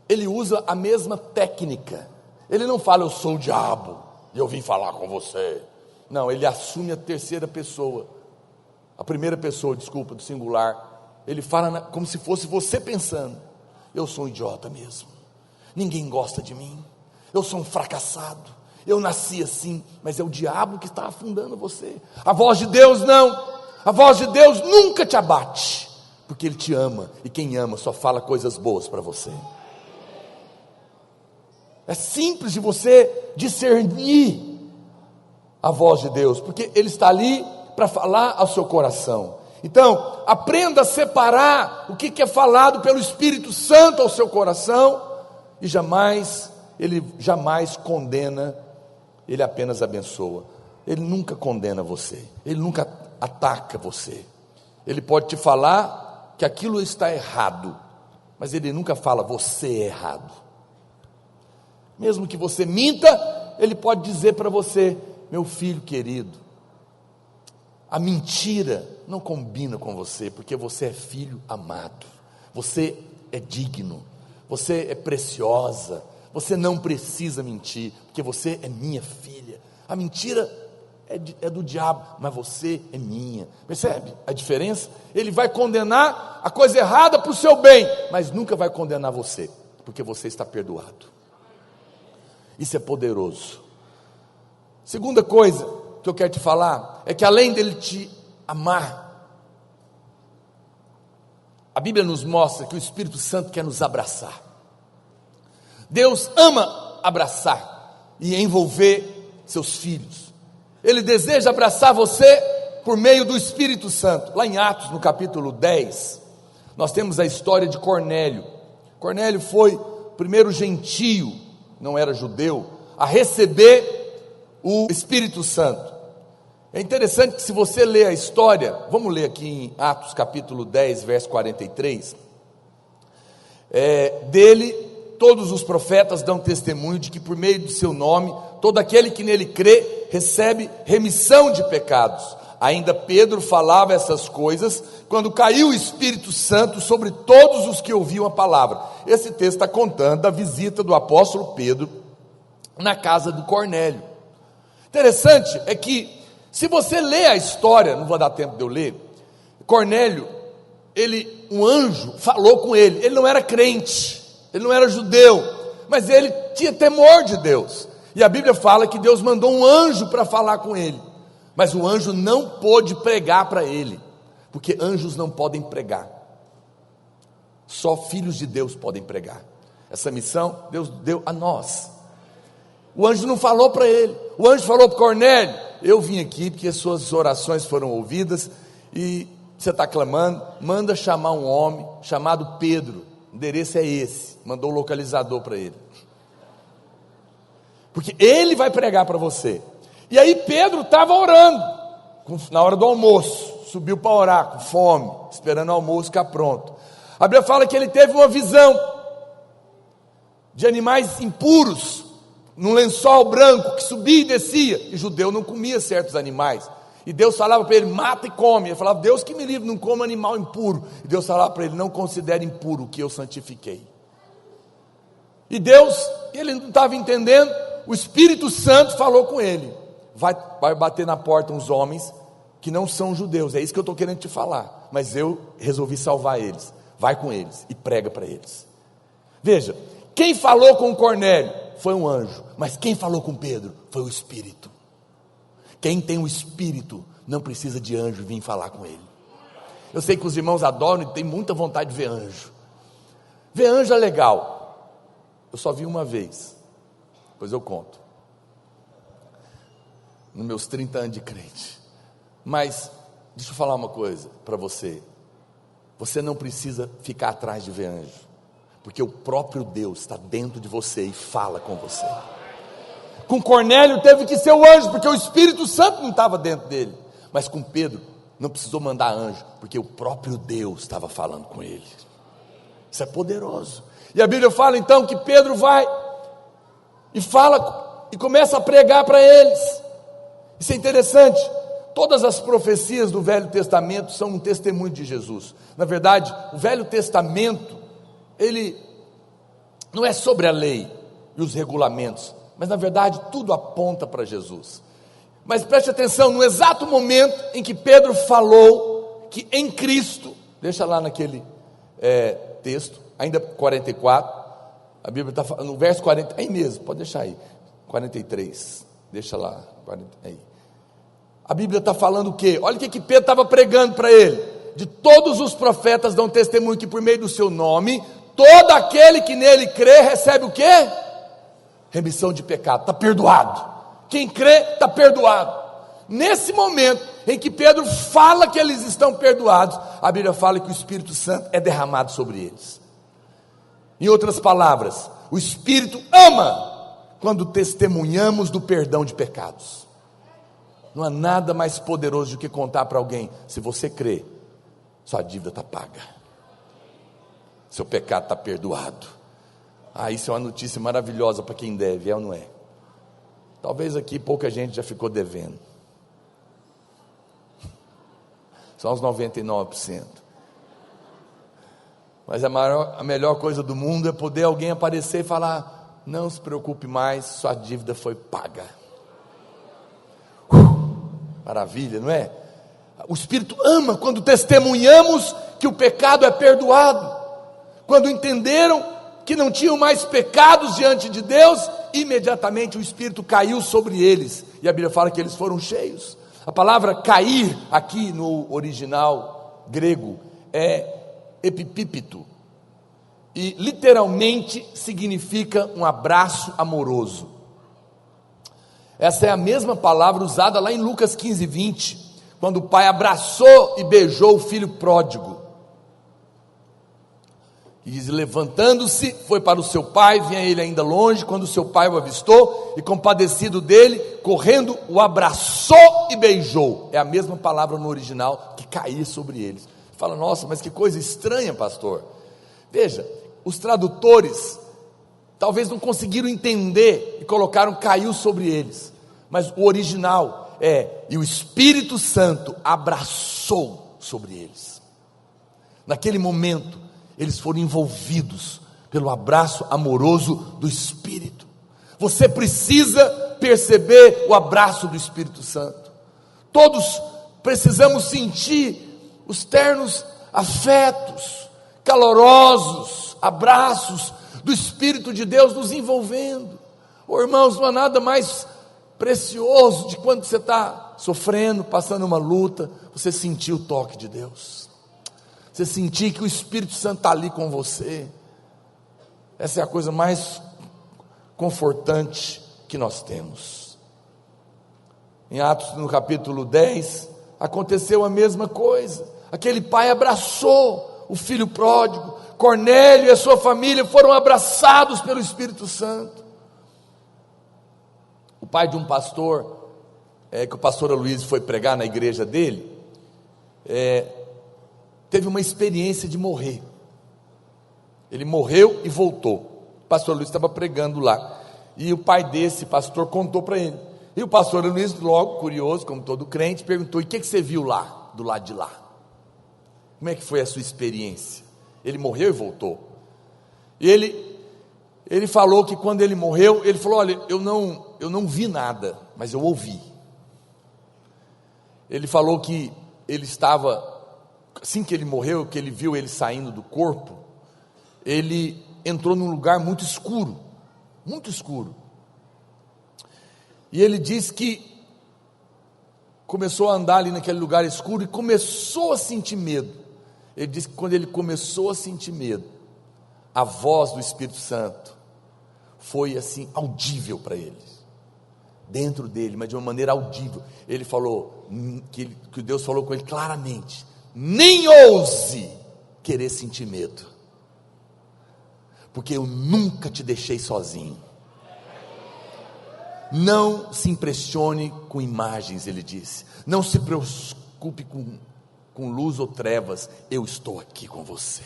ele usa a mesma técnica. Ele não fala, eu sou o diabo e eu vim falar com você. Não, ele assume a terceira pessoa, a primeira pessoa, desculpa, do singular. Ele fala como se fosse você pensando, eu sou um idiota mesmo, ninguém gosta de mim, eu sou um fracassado, eu nasci assim. Mas é o diabo que está afundando você. A voz de Deus não, a voz de Deus nunca te abate, porque Ele te ama, e quem ama só fala coisas boas para você. É simples de você discernir a voz de Deus, porque Ele está ali para falar ao seu coração. Então, aprenda a separar o que é falado pelo Espírito Santo ao seu coração, e Ele jamais condena, Ele apenas abençoa. Ele nunca condena você, Ele nunca ataca você. Ele pode te falar que aquilo está errado, mas Ele nunca fala, você é errado. Mesmo que você minta, Ele pode dizer para você, meu filho querido, a mentira não combina com você, porque você é filho amado, você é digno, você é preciosa, você não precisa mentir, porque você é minha filha. A mentira é do diabo, mas você é minha. Percebe a diferença? Ele vai condenar a coisa errada para o seu bem, mas nunca vai condenar você, porque você está perdoado. Isso é poderoso. Segunda coisa que eu quero te falar, é que além dele te amar, a Bíblia nos mostra que o Espírito Santo quer nos abraçar. Deus ama abraçar e envolver seus filhos. Ele deseja abraçar você por meio do Espírito Santo. Lá em Atos, no capítulo 10, nós temos a história de Cornélio. Cornélio foi primeiro gentio, não era judeu, a receber o Espírito Santo. É interessante que, se você ler a história, vamos ler aqui em Atos capítulo 10, verso 43, dele, todos os profetas dão testemunho de que, por meio do seu nome, todo aquele que nele crê, recebe remissão de pecados. Ainda Pedro falava essas coisas, quando caiu o Espírito Santo sobre todos os que ouviam a palavra. Esse texto está contando da visita do apóstolo Pedro na casa do Cornélio. Interessante é que, se você lê a história, não vou dar tempo de eu ler, Cornélio, um anjo falou com ele. Ele não era crente, ele não era judeu, mas ele tinha temor de Deus, e a Bíblia fala que Deus mandou um anjo para falar com ele, mas o anjo não pôde pregar para ele, porque anjos não podem pregar, só filhos de Deus podem pregar. Essa missão Deus deu a nós. O anjo não falou para ele, o anjo falou para Cornélio: eu vim aqui porque as suas orações foram ouvidas, e você está clamando, manda chamar um homem chamado Pedro, o endereço é esse, mandou o localizador para ele, porque ele vai pregar para você. E aí Pedro estava orando, na hora do almoço, subiu para orar, com fome, esperando o almoço ficar pronto. A Bíblia fala que ele teve uma visão de animais impuros, num lençol branco, que subia e descia, e judeu não comia certos animais, e Deus falava para ele: mata e come. Ele falava: Deus que me livre, não coma animal impuro. E Deus falava para ele: não considere impuro o que eu santifiquei. E Deus, ele não estava entendendo, o Espírito Santo falou com ele: vai bater na porta uns homens que não são judeus, é isso que eu estou querendo te falar, mas eu resolvi salvar eles, vai com eles e prega para eles. Veja, quem falou com Cornélio foi um anjo, mas quem falou com Pedro foi o Espírito. Quem tem o Espírito não precisa de anjo vir falar com ele. Eu sei que os irmãos adoram e tem muita vontade de ver anjo. Ver anjo é legal, eu só vi uma vez, depois eu conto, nos meus 30 anos de crente. Mas deixa eu falar uma coisa para você: você não precisa ficar atrás de ver anjo, porque o próprio Deus está dentro de você e fala com você. Com Cornélio teve que ser o anjo, porque o Espírito Santo não estava dentro dele. Mas com Pedro não precisou mandar anjo, porque o próprio Deus estava falando com ele. Isso é poderoso. E a Bíblia fala então que Pedro vai e fala e começa a pregar para eles. Isso é interessante. Todas as profecias do Velho Testamento são um testemunho de Jesus. Na verdade, o Velho Testamento, ele não é sobre a lei e os regulamentos, mas na verdade tudo aponta para Jesus. Mas preste atenção, no exato momento em que Pedro falou que em Cristo, deixa lá naquele texto, ainda 44, a Bíblia está falando, no verso 40, aí mesmo, pode deixar aí, 43, deixa lá, 40, aí. A Bíblia está falando o quê? Olha o que Pedro estava pregando para ele: de todos os profetas dão testemunho que por meio do seu nome, todo aquele que nele crê recebe o quê? Remissão de pecado, está perdoado. Quem crê está perdoado. Nesse momento em que Pedro fala que eles estão perdoados, a Bíblia fala que o Espírito Santo é derramado sobre eles. Em outras palavras, o Espírito ama quando testemunhamos do perdão de pecados. Não há nada mais poderoso do que contar para alguém: se você crê, sua dívida está paga, seu pecado está perdoado. Isso é uma notícia maravilhosa para quem deve, é ou não é? Talvez aqui pouca gente já ficou devendo, só uns 99%. Mas a melhor coisa do mundo é poder alguém aparecer e falar: não se preocupe mais, sua dívida foi paga. Maravilha, não é? O Espírito ama quando testemunhamos que o pecado é perdoado. Quando entenderam que não tinham mais pecados diante de Deus, imediatamente o Espírito caiu sobre eles, e a Bíblia fala que eles foram cheios. A palavra cair aqui no original grego é epipípito, e literalmente significa um abraço amoroso. Essa é a mesma palavra usada lá em Lucas 15, 20, quando o pai abraçou e beijou o filho pródigo. E diz: levantando-se, foi para o seu pai, vinha ele ainda longe, quando o seu pai o avistou, e compadecido dele, correndo, o abraçou e beijou. É a mesma palavra no original, que caía sobre eles. Fala: nossa, mas que coisa estranha, pastor. Veja, os tradutores talvez não conseguiram entender e colocaram caiu sobre eles, mas o original é: e o Espírito Santo abraçou sobre eles. Naquele momento eles foram envolvidos pelo abraço amoroso do Espírito. Você precisa perceber o abraço do Espírito Santo. Todos precisamos sentir os ternos afetos, calorosos abraços do Espírito de Deus nos envolvendo. Oh, irmãos, não há nada mais precioso de quando você está sofrendo, passando uma luta, você sentir o toque de Deus, você sentir que o Espírito Santo está ali com você. Essa é a coisa mais confortante que nós temos. Em Atos, no capítulo 10, aconteceu a mesma coisa. Aquele pai abraçou o filho pródigo. Cornélio e a sua família foram abraçados pelo Espírito Santo. O pai de um pastor, que o pastor Aloysio foi pregar na igreja dele, teve uma experiência de morrer. Ele morreu e voltou. O pastor Aloysio estava pregando lá, e o pai desse pastor contou para ele. E o pastor Aloysio, logo curioso, como todo crente, perguntou: e o que você viu lá, do lado de lá? Como é que foi a sua experiência? Ele morreu e voltou. E ele falou que quando ele morreu, ele falou: olha, eu não vi nada, mas eu ouvi. Ele falou que ele estava, assim que ele morreu, que ele viu ele saindo do corpo, ele entrou num lugar muito escuro, muito escuro. E ele diz que começou a andar ali naquele lugar escuro e começou a sentir medo. Ele diz que quando ele começou a sentir medo, a voz do Espírito Santo foi assim, audível para ele, dentro dele, mas de uma maneira audível. Ele falou, que Deus falou com ele claramente: nem ouse querer sentir medo, porque eu nunca te deixei sozinho. Não se impressione com imagens, ele disse. Não se preocupe com luz ou trevas, eu estou aqui com você.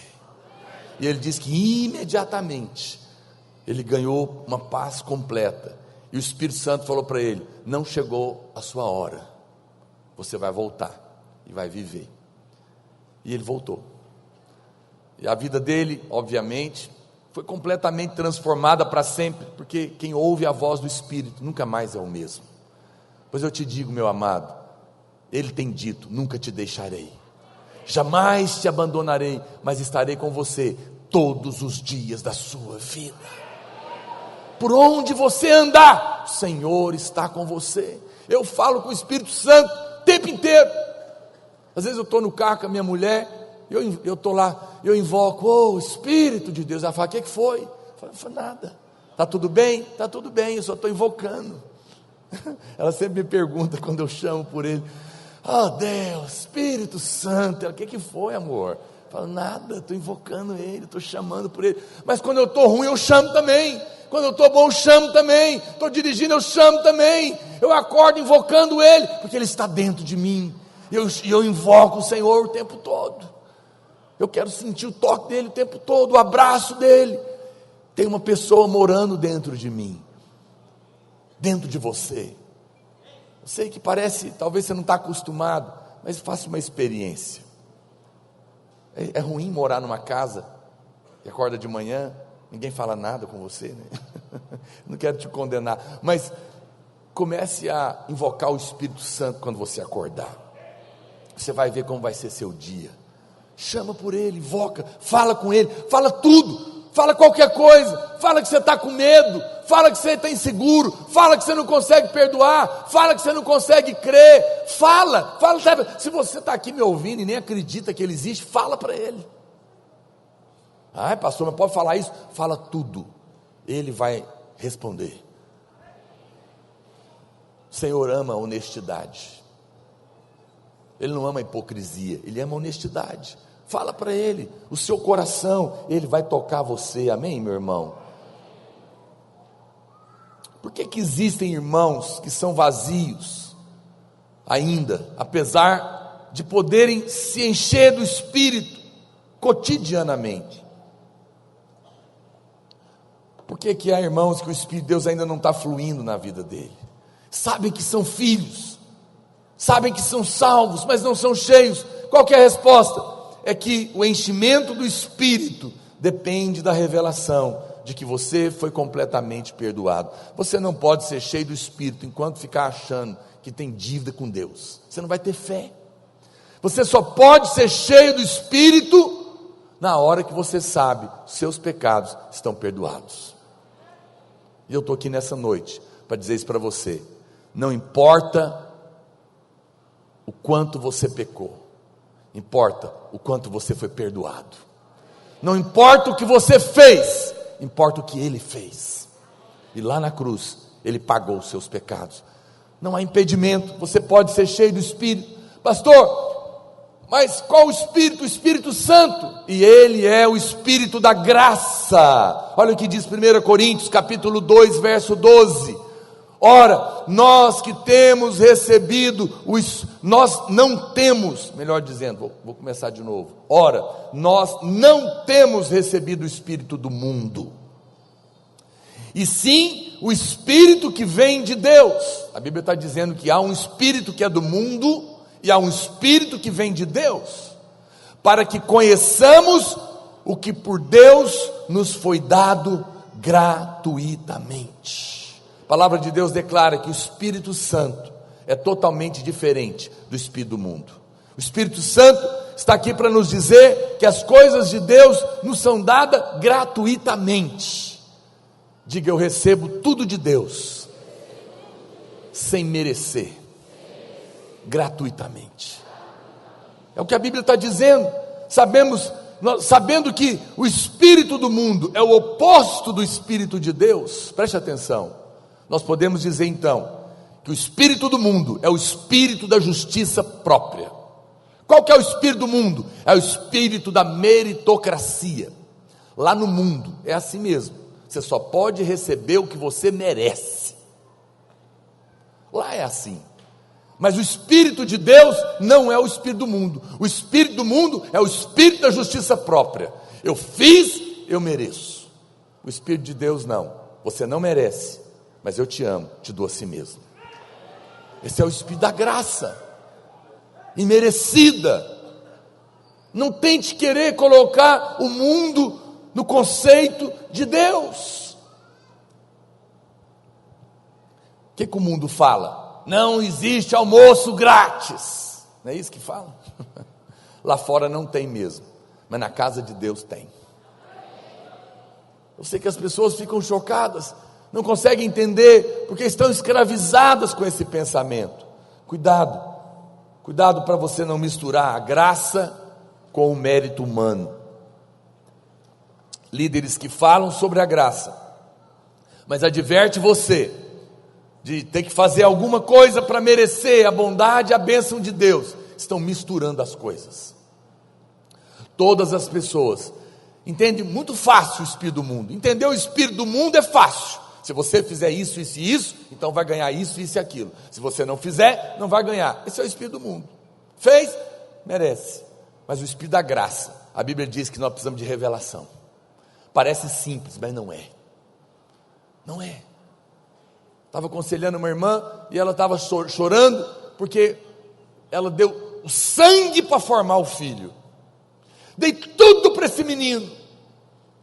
E ele diz que imediatamente ele ganhou uma paz completa. E o Espírito Santo falou para ele: não chegou a sua hora, você vai voltar e vai viver. E ele voltou. E a vida dele, obviamente, foi completamente transformada para sempre, porque quem ouve a voz do Espírito nunca mais é o mesmo. Pois eu te digo, meu amado, ele tem dito: nunca te deixarei, jamais te abandonarei, mas estarei com você todos os dias da sua vida. Por onde você andar, o Senhor está com você. Eu falo com o Espírito Santo o tempo inteiro. Às vezes eu estou no carro com a minha mulher, eu estou lá, eu invoco: Espírito de Deus. Ela fala: o que foi? Eu falo: nada. Está tudo bem? Está tudo bem, eu só estou invocando. Ela sempre me pergunta quando eu chamo por ele: oh Deus, Espírito Santo. Ela: o que foi, amor? Eu falo: nada, estou invocando ele, estou chamando por ele. Mas quando eu estou ruim, eu chamo também. Quando eu estou bom, eu chamo também. Estou dirigindo, eu chamo também. Eu acordo invocando ele, porque ele está dentro de mim. E eu invoco o Senhor o tempo todo. Eu quero sentir o toque dele o tempo todo, o abraço dele. Tem uma pessoa morando dentro de mim, dentro de você. Eu sei que parece, talvez você não está acostumado, mas faça uma experiência. É ruim morar numa casa e acorda de manhã, ninguém fala nada com você, né? Não quero te condenar, mas comece a invocar o Espírito Santo quando você acordar. Você vai ver como vai ser seu dia. Chama por ele, invoca, fala com ele, fala tudo, fala qualquer coisa, fala que você está com medo, fala que você está inseguro, fala que você não consegue perdoar, fala que você não consegue crer, fala, sabe? Se você está aqui me ouvindo e nem acredita que ele existe, fala para ele. Ai, pastor, mas pode falar isso? Fala tudo, ele vai responder. O Senhor ama a honestidade, ele não ama a hipocrisia, ele ama a honestidade. Fala para Ele, o seu coração, Ele vai tocar você, amém, meu irmão? Por que existem irmãos que são vazios ainda, apesar de poderem se encher do Espírito cotidianamente? Por que há irmãos que o Espírito de Deus ainda não está fluindo na vida dele? Sabem que são filhos, sabem que são salvos, mas não são cheios. Qual que é a resposta? É que o enchimento do Espírito depende da revelação de que você foi completamente perdoado. Você não pode ser cheio do Espírito enquanto ficar achando que tem dívida com Deus. Você não vai ter fé. Você só pode ser cheio do Espírito na hora que você sabe seus pecados estão perdoados. E eu estou aqui nessa noite para dizer isso para você. Não importa o quanto você pecou, importa o quanto você foi perdoado. Não importa o que você fez, importa o que Ele fez. E lá na cruz Ele pagou os seus pecados. Não há impedimento, você pode ser cheio do Espírito. Pastor, mas qual o Espírito? O Espírito Santo. E Ele é o Espírito da graça. Olha o que diz 1 Coríntios capítulo 2, verso 12. Ora, nós que temos recebido, nós não temos, melhor dizendo, vou começar de novo. Ora, nós não temos recebido o Espírito do mundo, e sim o Espírito que vem de Deus. A Bíblia está dizendo que há um Espírito que é do mundo, e há um Espírito que vem de Deus, para que conheçamos o que por Deus nos foi dado gratuitamente. A palavra de Deus declara que o Espírito Santo é totalmente diferente do Espírito do mundo. O Espírito Santo está aqui para nos dizer que as coisas de Deus nos são dadas gratuitamente. Diga: eu recebo tudo de Deus, sem merecer, gratuitamente. É o que a Bíblia está dizendo. Sabendo que o Espírito do mundo é o oposto do Espírito de Deus, preste atenção. Nós podemos dizer então que o espírito do mundo é o espírito da justiça própria. Qual que é o espírito do mundo? É o espírito da meritocracia. Lá no mundo é assim mesmo, você só pode receber o que você merece. Lá é assim. Mas o Espírito de Deus não é o Espírito do mundo. O Espírito do mundo é o Espírito da justiça própria. Eu fiz, eu mereço. O Espírito de Deus não. Você não merece, mas eu te amo, te dou a si mesmo. Esse é o Espírito da graça, imerecida. Não tente querer colocar o mundo no conceito de Deus. O que o mundo fala? Não existe almoço grátis. Não é isso que fala? Lá fora não tem mesmo, mas na casa de Deus tem. Eu sei que as pessoas ficam chocadas, não conseguem entender, porque estão escravizadas com esse pensamento. Cuidado para você não misturar a graça com o mérito humano. Líderes que falam sobre a graça, mas adverte você de ter que fazer alguma coisa para merecer a bondade e a bênção de Deus, estão misturando as coisas. Todas as pessoas entendem muito fácil o espírito do mundo. Entender o espírito do mundo é fácil. Se você fizer isso, isso e isso, então vai ganhar isso, isso e aquilo. Se você não fizer, não vai ganhar. Esse é o espírito do mundo. Fez, merece. Mas o espírito da graça, a Bíblia diz que nós precisamos de revelação. Parece simples, mas não é. Não é. Estava aconselhando uma irmã e ela estava chorando porque ela deu o sangue para formar o filho. Dei tudo para esse menino.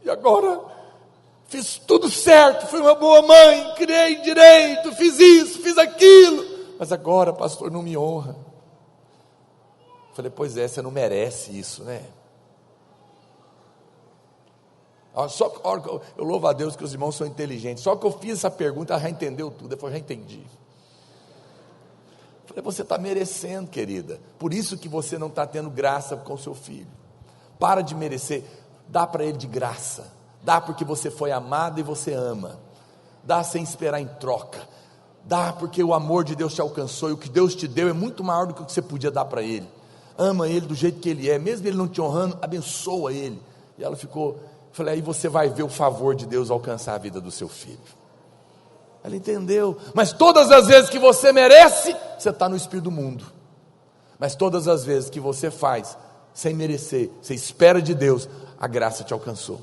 E agora fiz tudo certo, fui uma boa mãe, criei direito, fiz isso, fiz aquilo. Mas agora, pastor, não me honra. Falei, pois é, você não merece isso, né? Eu louvo a Deus que os irmãos são inteligentes. Só que eu fiz essa pergunta, ela já entendeu tudo. Depois já entendi. Falei, você está merecendo, querida. Por isso que você não está tendo graça com seu filho. Para de merecer. Dá para ele de graça. Dá porque você foi amado e você ama. Dá sem esperar em troca. Dá porque o amor de Deus te alcançou. E o que Deus te deu é muito maior do que o que você podia dar para ele. ama ele do jeito que ele é, mesmo ele não te honrando, abençoa ele. E ela ficou, falei, aí você vai ver o favor de Deus alcançar a vida do seu filho. Ela entendeu, mas todas as vezes que você merece, você está no espírito do mundo. Mas todas as vezes que você faz, sem merecer, você espera de Deus, a graça te alcançou.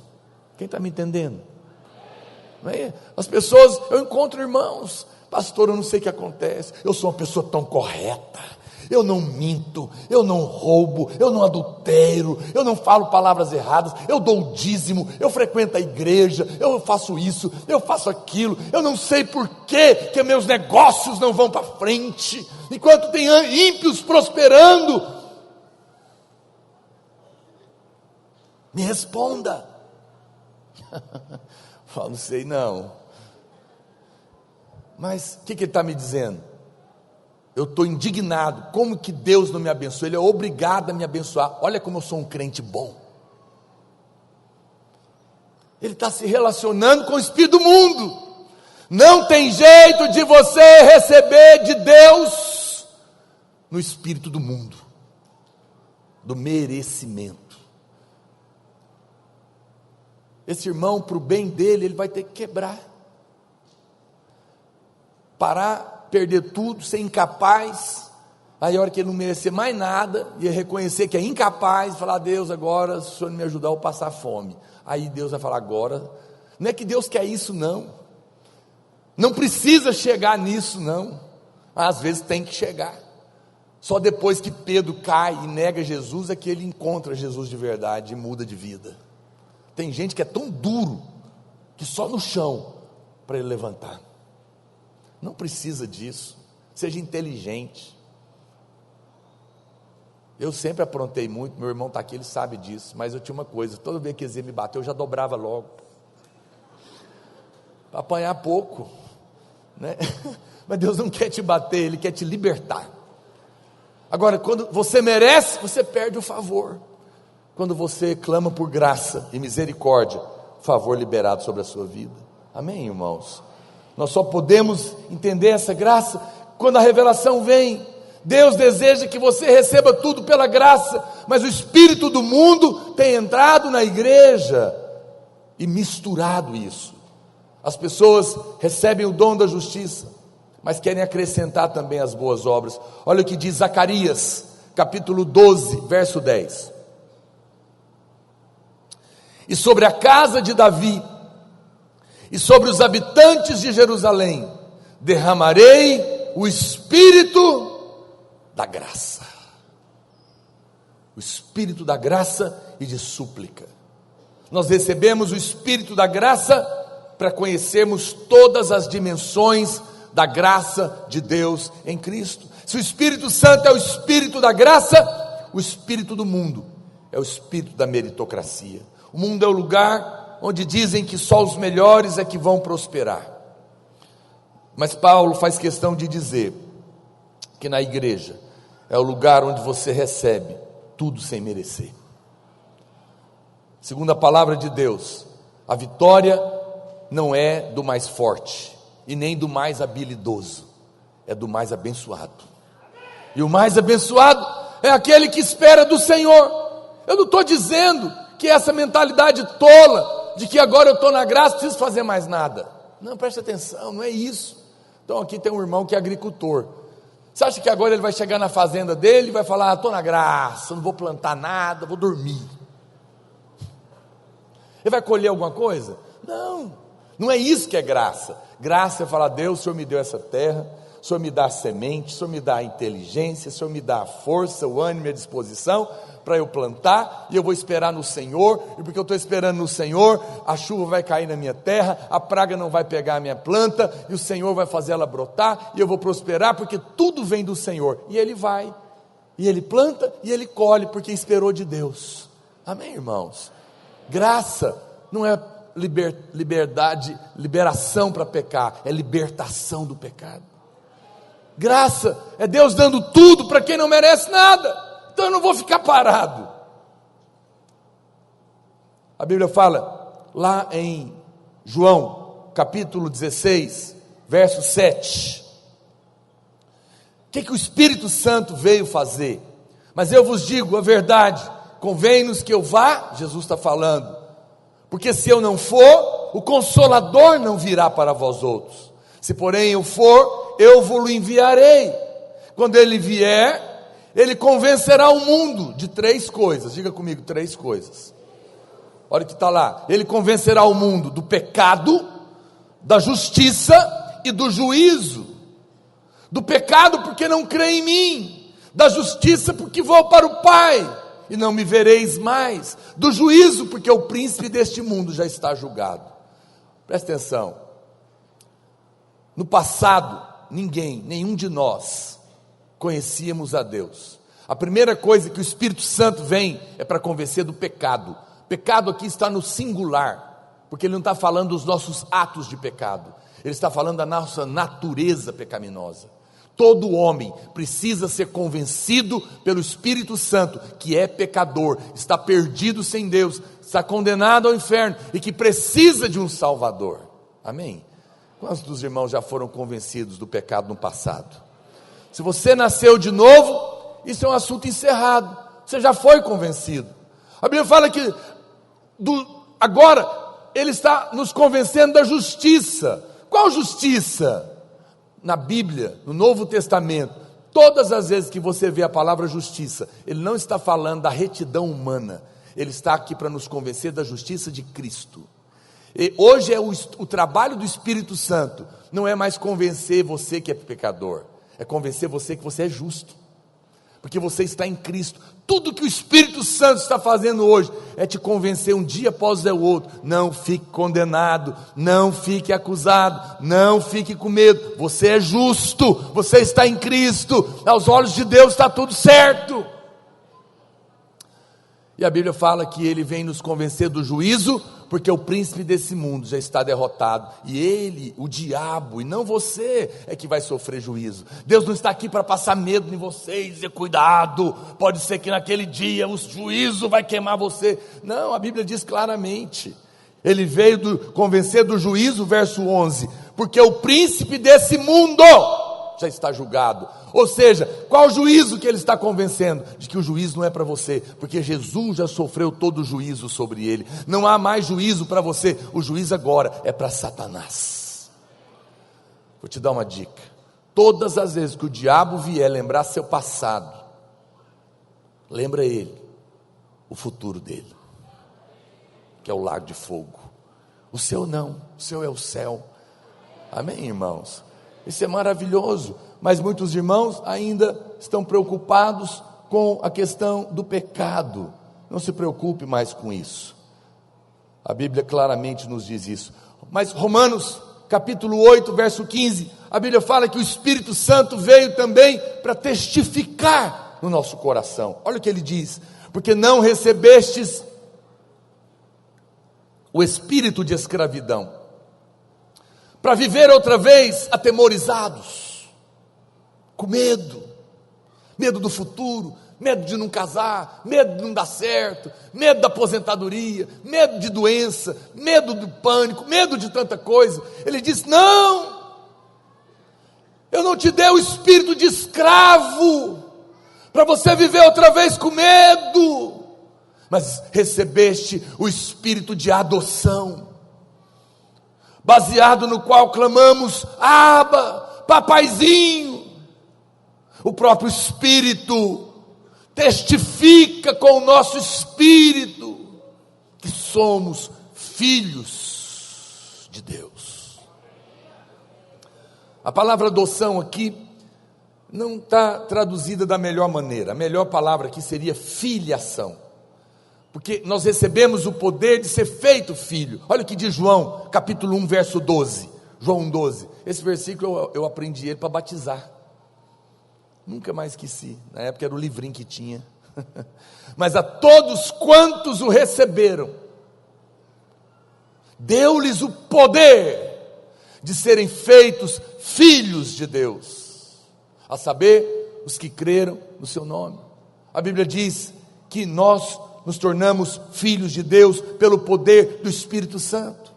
Quem está me entendendo? Não é? As pessoas, eu encontro irmãos, pastor, eu não sei o que acontece, eu sou uma pessoa tão correta, eu não minto, eu não roubo, eu não adultero, eu não falo palavras erradas, eu dou o dízimo, eu frequento a igreja, eu faço isso, eu faço aquilo, eu não sei por que meus negócios não vão para frente, enquanto tem ímpios prosperando. Me responda. Eu não sei não, mas o que ele está me dizendo? Eu estou indignado, como que Deus não me abençoa? Ele é obrigado a me abençoar. Olha como eu sou um crente bom. Ele está se relacionando com o espírito do mundo. Não tem jeito de você receber de Deus no espírito do mundo, do merecimento. Esse irmão, para o bem dele, ele vai ter que quebrar, parar, perder tudo, ser incapaz. Aí a hora que ele não merecer mais nada, e reconhecer que é incapaz, falar, Deus, agora, se o Senhor me ajudar, eu vou passar fome. Aí Deus vai falar, agora, não é que Deus quer isso não, não precisa chegar nisso não, às vezes tem que chegar. Só depois que Pedro cai e nega Jesus, é que ele encontra Jesus de verdade e muda de vida. Tem gente que é tão duro, que só no chão, para ele levantar. Não precisa disso, seja inteligente. Eu sempre aprontei muito, meu irmão está aqui, ele sabe disso, mas eu tinha uma coisa, toda vez que eles iam me bater, eu já dobrava logo, para apanhar pouco, né? Mas Deus não quer te bater, Ele quer te libertar. Agora, quando você merece, você perde o favor. Quando você clama por graça e misericórdia, favor liberado sobre a sua vida. Amém, irmãos? Nós só podemos entender essa graça quando a revelação vem. Deus deseja que você receba tudo pela graça, mas o espírito do mundo tem entrado na igreja e misturado isso. As pessoas recebem o dom da justiça, mas querem acrescentar também as boas obras. Olha o que diz Zacarias, capítulo 12, verso 10. E sobre a casa de Davi, e sobre os habitantes de Jerusalém, derramarei o Espírito da graça. O Espírito da graça e de súplica. Nós recebemos o Espírito da graça para conhecermos todas as dimensões da graça de Deus em Cristo. Se o Espírito Santo é o Espírito da graça, o Espírito do mundo é o Espírito da meritocracia. O mundo é o lugar onde dizem que só os melhores é que vão prosperar. Mas Paulo faz questão de dizer que na igreja é o lugar onde você recebe tudo sem merecer. Segundo a palavra de Deus, a vitória não é do mais forte e nem do mais habilidoso, é do mais abençoado. E o mais abençoado é aquele que espera do Senhor. Eu não estou dizendo que essa mentalidade tola de que agora eu estou na graça, não preciso fazer mais nada. Não, preste atenção, não é isso. Então aqui tem um irmão que é agricultor. Você acha que agora ele vai chegar na fazenda dele e vai falar, estou na graça, não vou plantar nada, vou dormir. Ele vai colher alguma coisa? Não, não é isso que é graça. Graça é falar, Deus, o Senhor me deu essa terra, o Senhor me dá a semente, o Senhor me dá a inteligência, o Senhor me dá a força, o ânimo e a disposição para eu plantar, e eu vou esperar no Senhor, e porque eu estou esperando no Senhor, a chuva vai cair na minha terra, a praga não vai pegar a minha planta, e o Senhor vai fazer ela brotar, e eu vou prosperar, porque tudo vem do Senhor, e ele vai, e ele planta, e ele colhe, porque esperou de Deus. Amém, irmãos? Graça não é liberação para pecar, é libertação do pecado. Graça é Deus dando tudo para quem não merece nada. Então eu não vou ficar parado. A Bíblia fala lá em João capítulo 16 verso 7, o que o Espírito Santo veio fazer? Mas eu vos digo a verdade, convém-nos que eu vá, Jesus está falando, porque se eu não for, o Consolador não virá para vós outros. Se porém eu for, eu vos enviarei. Quando ele vier, ele convencerá o mundo de 3 coisas. Diga comigo, 3 coisas. Olha o que está lá. Ele convencerá o mundo do pecado, da justiça e do juízo. Do pecado porque não crê em mim, da justiça porque vou para o Pai e não me vereis mais, do juízo porque o príncipe deste mundo já está julgado. Presta atenção. No passado, nenhum de nós conhecíamos a Deus. A primeira coisa que o Espírito Santo vem é para convencer do pecado. Pecado aqui está no singular, porque ele não está falando dos nossos atos de pecado, ele está falando da nossa natureza pecaminosa. Todo homem precisa ser convencido pelo Espírito Santo que é pecador, está perdido sem Deus, está condenado ao inferno e que precisa de um Salvador. Amém? Quantos dos irmãos já foram convencidos do pecado no passado? Se você nasceu de novo, isso é um assunto encerrado, você já foi convencido. A Bíblia fala que agora ele está nos convencendo da justiça. Qual justiça? Na Bíblia, no Novo Testamento, todas as vezes que você vê a palavra justiça, ele não está falando da retidão humana, ele está aqui para nos convencer da justiça de Cristo. E hoje é o trabalho do Espírito Santo, não é mais convencer você que é pecador, é convencer você que você é justo, porque você está em Cristo. Tudo que o Espírito Santo está fazendo hoje é te convencer um dia após o outro. Não fique condenado, não fique acusado, não fique com medo, você é justo, você está em Cristo, aos olhos de Deus está tudo certo. E a Bíblia fala que ele vem nos convencer do juízo, porque o príncipe desse mundo já está derrotado, e ele, o diabo, e não você, é que vai sofrer juízo. Deus não está aqui para passar medo em você e dizer, cuidado, pode ser que naquele dia o juízo vai queimar você. Não, a Bíblia diz claramente, ele veio convencer do juízo, verso 11, porque o príncipe desse mundo já está julgado. Ou seja, qual o juízo que ele está convencendo? De que o juízo não é para você, porque Jesus já sofreu todo o juízo sobre ele. Não há mais juízo para você, o juízo agora é para Satanás. Vou te dar uma dica. Todas as vezes que o diabo vier lembrar seu passado, lembra ele o futuro dele, que é o lago de fogo. O seu não, o seu é o céu. Amém, irmãos? Isso é maravilhoso, mas muitos irmãos ainda estão preocupados com a questão do pecado. Não se preocupe mais com isso. A Bíblia claramente nos diz isso. Mas Romanos capítulo 8, verso 15, a Bíblia fala que o Espírito Santo veio também para testificar no nosso coração. Olha o que ele diz: porque não recebestes o espírito de escravidão, para viver outra vez atemorizados, com medo do futuro, medo de não casar, medo de não dar certo, medo da aposentadoria, medo de doença, medo do pânico, medo de tanta coisa. Ele diz: não, eu não te dei o espírito de escravo, para você viver outra vez com medo, mas recebeste o espírito de adoção, baseado no qual clamamos, Abba, papaizinho. O próprio Espírito testifica com o nosso espírito que somos filhos de Deus. A palavra adoção aqui não está traduzida da melhor maneira. A melhor palavra aqui seria filiação, porque nós recebemos o poder de ser feito filho. Olha o que diz João, capítulo 1, verso 12. João 12. Esse versículo eu aprendi ele para batizar. Nunca mais esqueci. Na época era o livrinho que tinha. Mas a todos quantos o receberam, deu-lhes o poder de serem feitos filhos de Deus, a saber, os que creram no seu nome. A Bíblia diz que nós nos tornamos filhos de Deus pelo poder do Espírito Santo.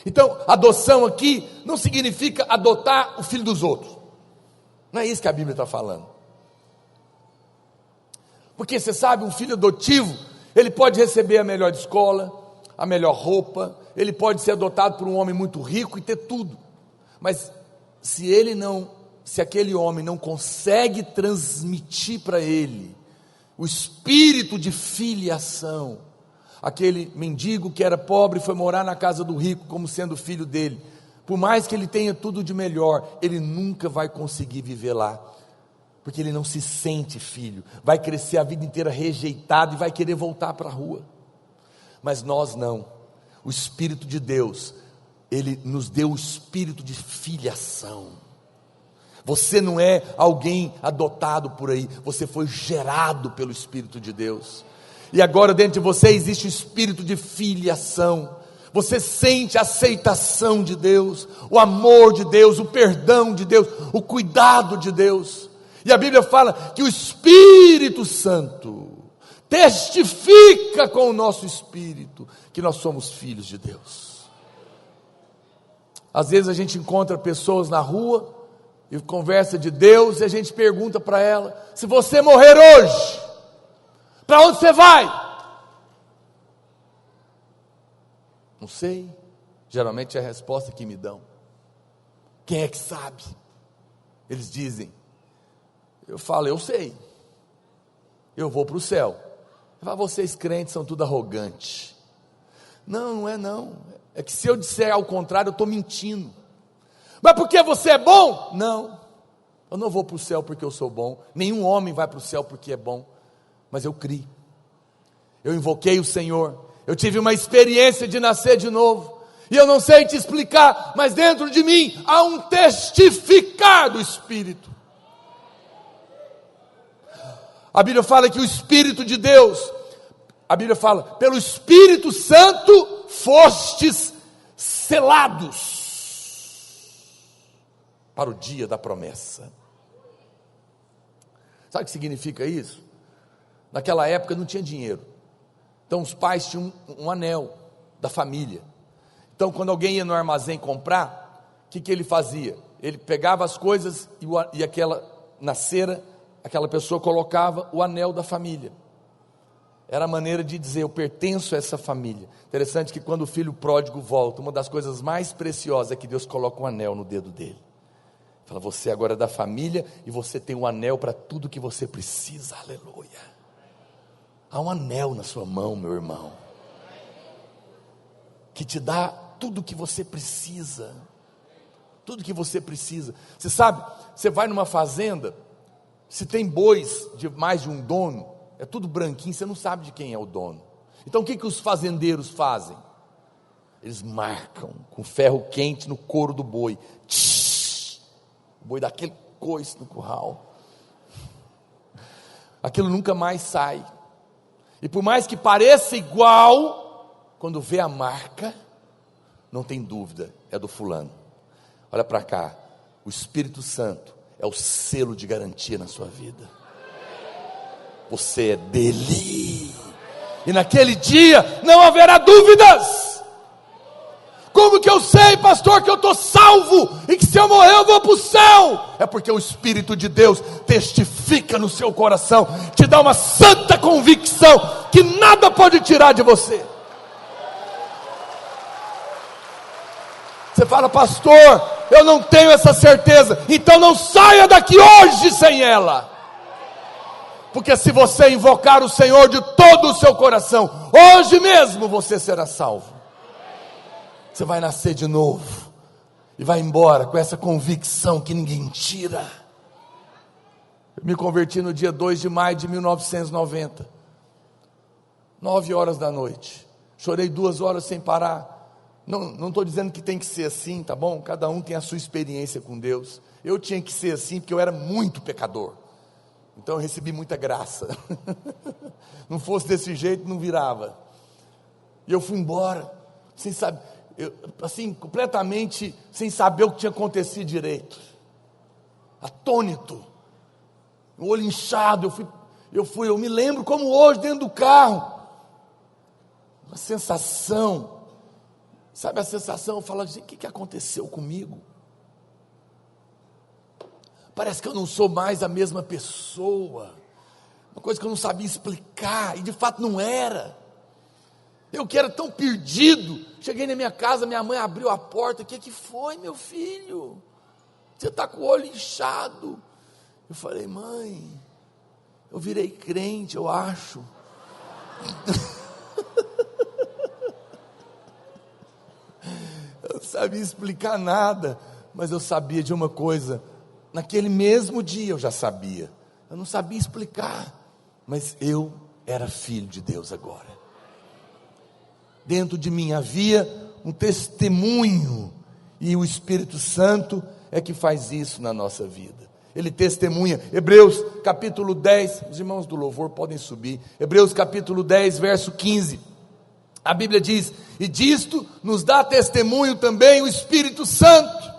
Então, adoção aqui não significa adotar o filho dos outros. Não é isso que a Bíblia está falando. Porque você sabe, um filho adotivo, ele pode receber a melhor escola, a melhor roupa, ele pode ser adotado por um homem muito rico e ter tudo, mas se aquele homem não consegue transmitir para ele o espírito de filiação, aquele mendigo que era pobre foi morar na casa do rico como sendo filho dele, por mais que ele tenha tudo de melhor, ele nunca vai conseguir viver lá, porque ele não se sente filho, vai crescer a vida inteira rejeitado e vai querer voltar para a rua. Mas nós não, o Espírito de Deus, Ele nos deu o espírito de filiação. Você não é alguém adotado por aí, você foi gerado pelo Espírito de Deus, e agora dentro de você existe o espírito de filiação. Você sente a aceitação de Deus, o amor de Deus, o perdão de Deus, o cuidado de Deus. E a Bíblia fala que o Espírito Santo testifica com o nosso espírito que nós somos filhos de Deus. Às vezes a gente encontra pessoas na rua e conversa de Deus, e a gente pergunta para ela: se você morrer hoje, para onde você vai? Não sei. Geralmente é a resposta que me dão. Quem é que sabe? Eles dizem. Eu falo: eu sei, eu vou para o céu. Eu falo: vocês crentes são tudo arrogantes. Não, não é não. É que se eu disser ao contrário, eu estou mentindo. Mas porque você é bom? Não, eu não vou para o céu porque eu sou bom. Nenhum homem vai para o céu porque é bom. Mas eu criei, eu invoquei o Senhor, eu tive uma experiência de nascer de novo, e eu não sei te explicar, mas dentro de mim há um testificar do Espírito. A Bíblia fala que o Espírito de Deus, a Bíblia fala, pelo Espírito Santo fostes selados para o dia da promessa. Sabe o que significa isso? Naquela época não tinha dinheiro, então os pais tinham um anel da família. Então quando alguém ia no armazém comprar, o que ele fazia? Ele pegava as coisas e na cera, aquela pessoa colocava o anel da família. Era a maneira de dizer: eu pertenço a essa família. Interessante que quando o filho pródigo volta, uma das coisas mais preciosas é que Deus coloca um anel no dedo dele. Fala: você agora é da família e você tem um anel para tudo que você precisa. Aleluia. Há um anel na sua mão, meu irmão, que te dá tudo que você precisa. Tudo que você precisa. Você sabe, você vai numa fazenda, se tem bois de mais de um dono, é tudo branquinho, você não sabe de quem é o dono. Então o que os fazendeiros fazem? Eles marcam com ferro quente no couro do boi. O boi dá aquele coice no curral. Aquilo nunca mais sai. E por mais que pareça igual, quando vê a marca, não tem dúvida, é do fulano. Olha para cá, o Espírito Santo é o selo de garantia na sua vida. Você é dele, e naquele dia não haverá dúvidas. Como que eu sei, pastor, que eu estou salvo, e que se eu morrer eu vou para o céu? É porque o Espírito de Deus testifica no seu coração, te dá uma santa convicção, que nada pode tirar de você. Você fala: pastor, eu não tenho essa certeza. Então não saia daqui hoje sem ela. Porque se você invocar o Senhor de todo o seu coração, hoje mesmo você será salvo. Você vai nascer de novo e vai embora com essa convicção que ninguém tira. Eu me converti no dia 2 de maio de 1990, 9 horas da noite. Chorei 2 horas sem parar. Não estou dizendo que tem que ser assim, tá bom? Cada um tem a sua experiência com Deus. Eu tinha que ser assim porque eu era muito pecador, então eu recebi muita graça. Não fosse desse jeito, não virava. E eu fui embora, sem saber, assim, completamente sem saber o que tinha acontecido direito, atônito, o olho inchado. Eu me lembro como hoje, dentro do carro, uma sensação. Sabe a sensação? Eu falo assim: o que aconteceu comigo? Parece que eu não sou mais a mesma pessoa. uma coisa que eu não sabia explicar, e de fato não era. Eu que era tão perdido, cheguei na minha casa, minha mãe abriu a porta, o que foi, meu filho? Você está com o olho inchado. Eu falei, mãe, eu virei crente, eu acho. Eu não sabia explicar nada, mas eu sabia de uma coisa, naquele mesmo dia eu já sabia. Eu não sabia explicar, mas eu era filho de Deus agora. Dentro de mim havia um testemunho, e o Espírito Santo é que faz isso na nossa vida. Ele testemunha. Hebreus capítulo 10, os irmãos do louvor podem subir. Hebreus capítulo 10, verso 15. A Bíblia diz: e disto nos dá testemunho também o Espírito Santo.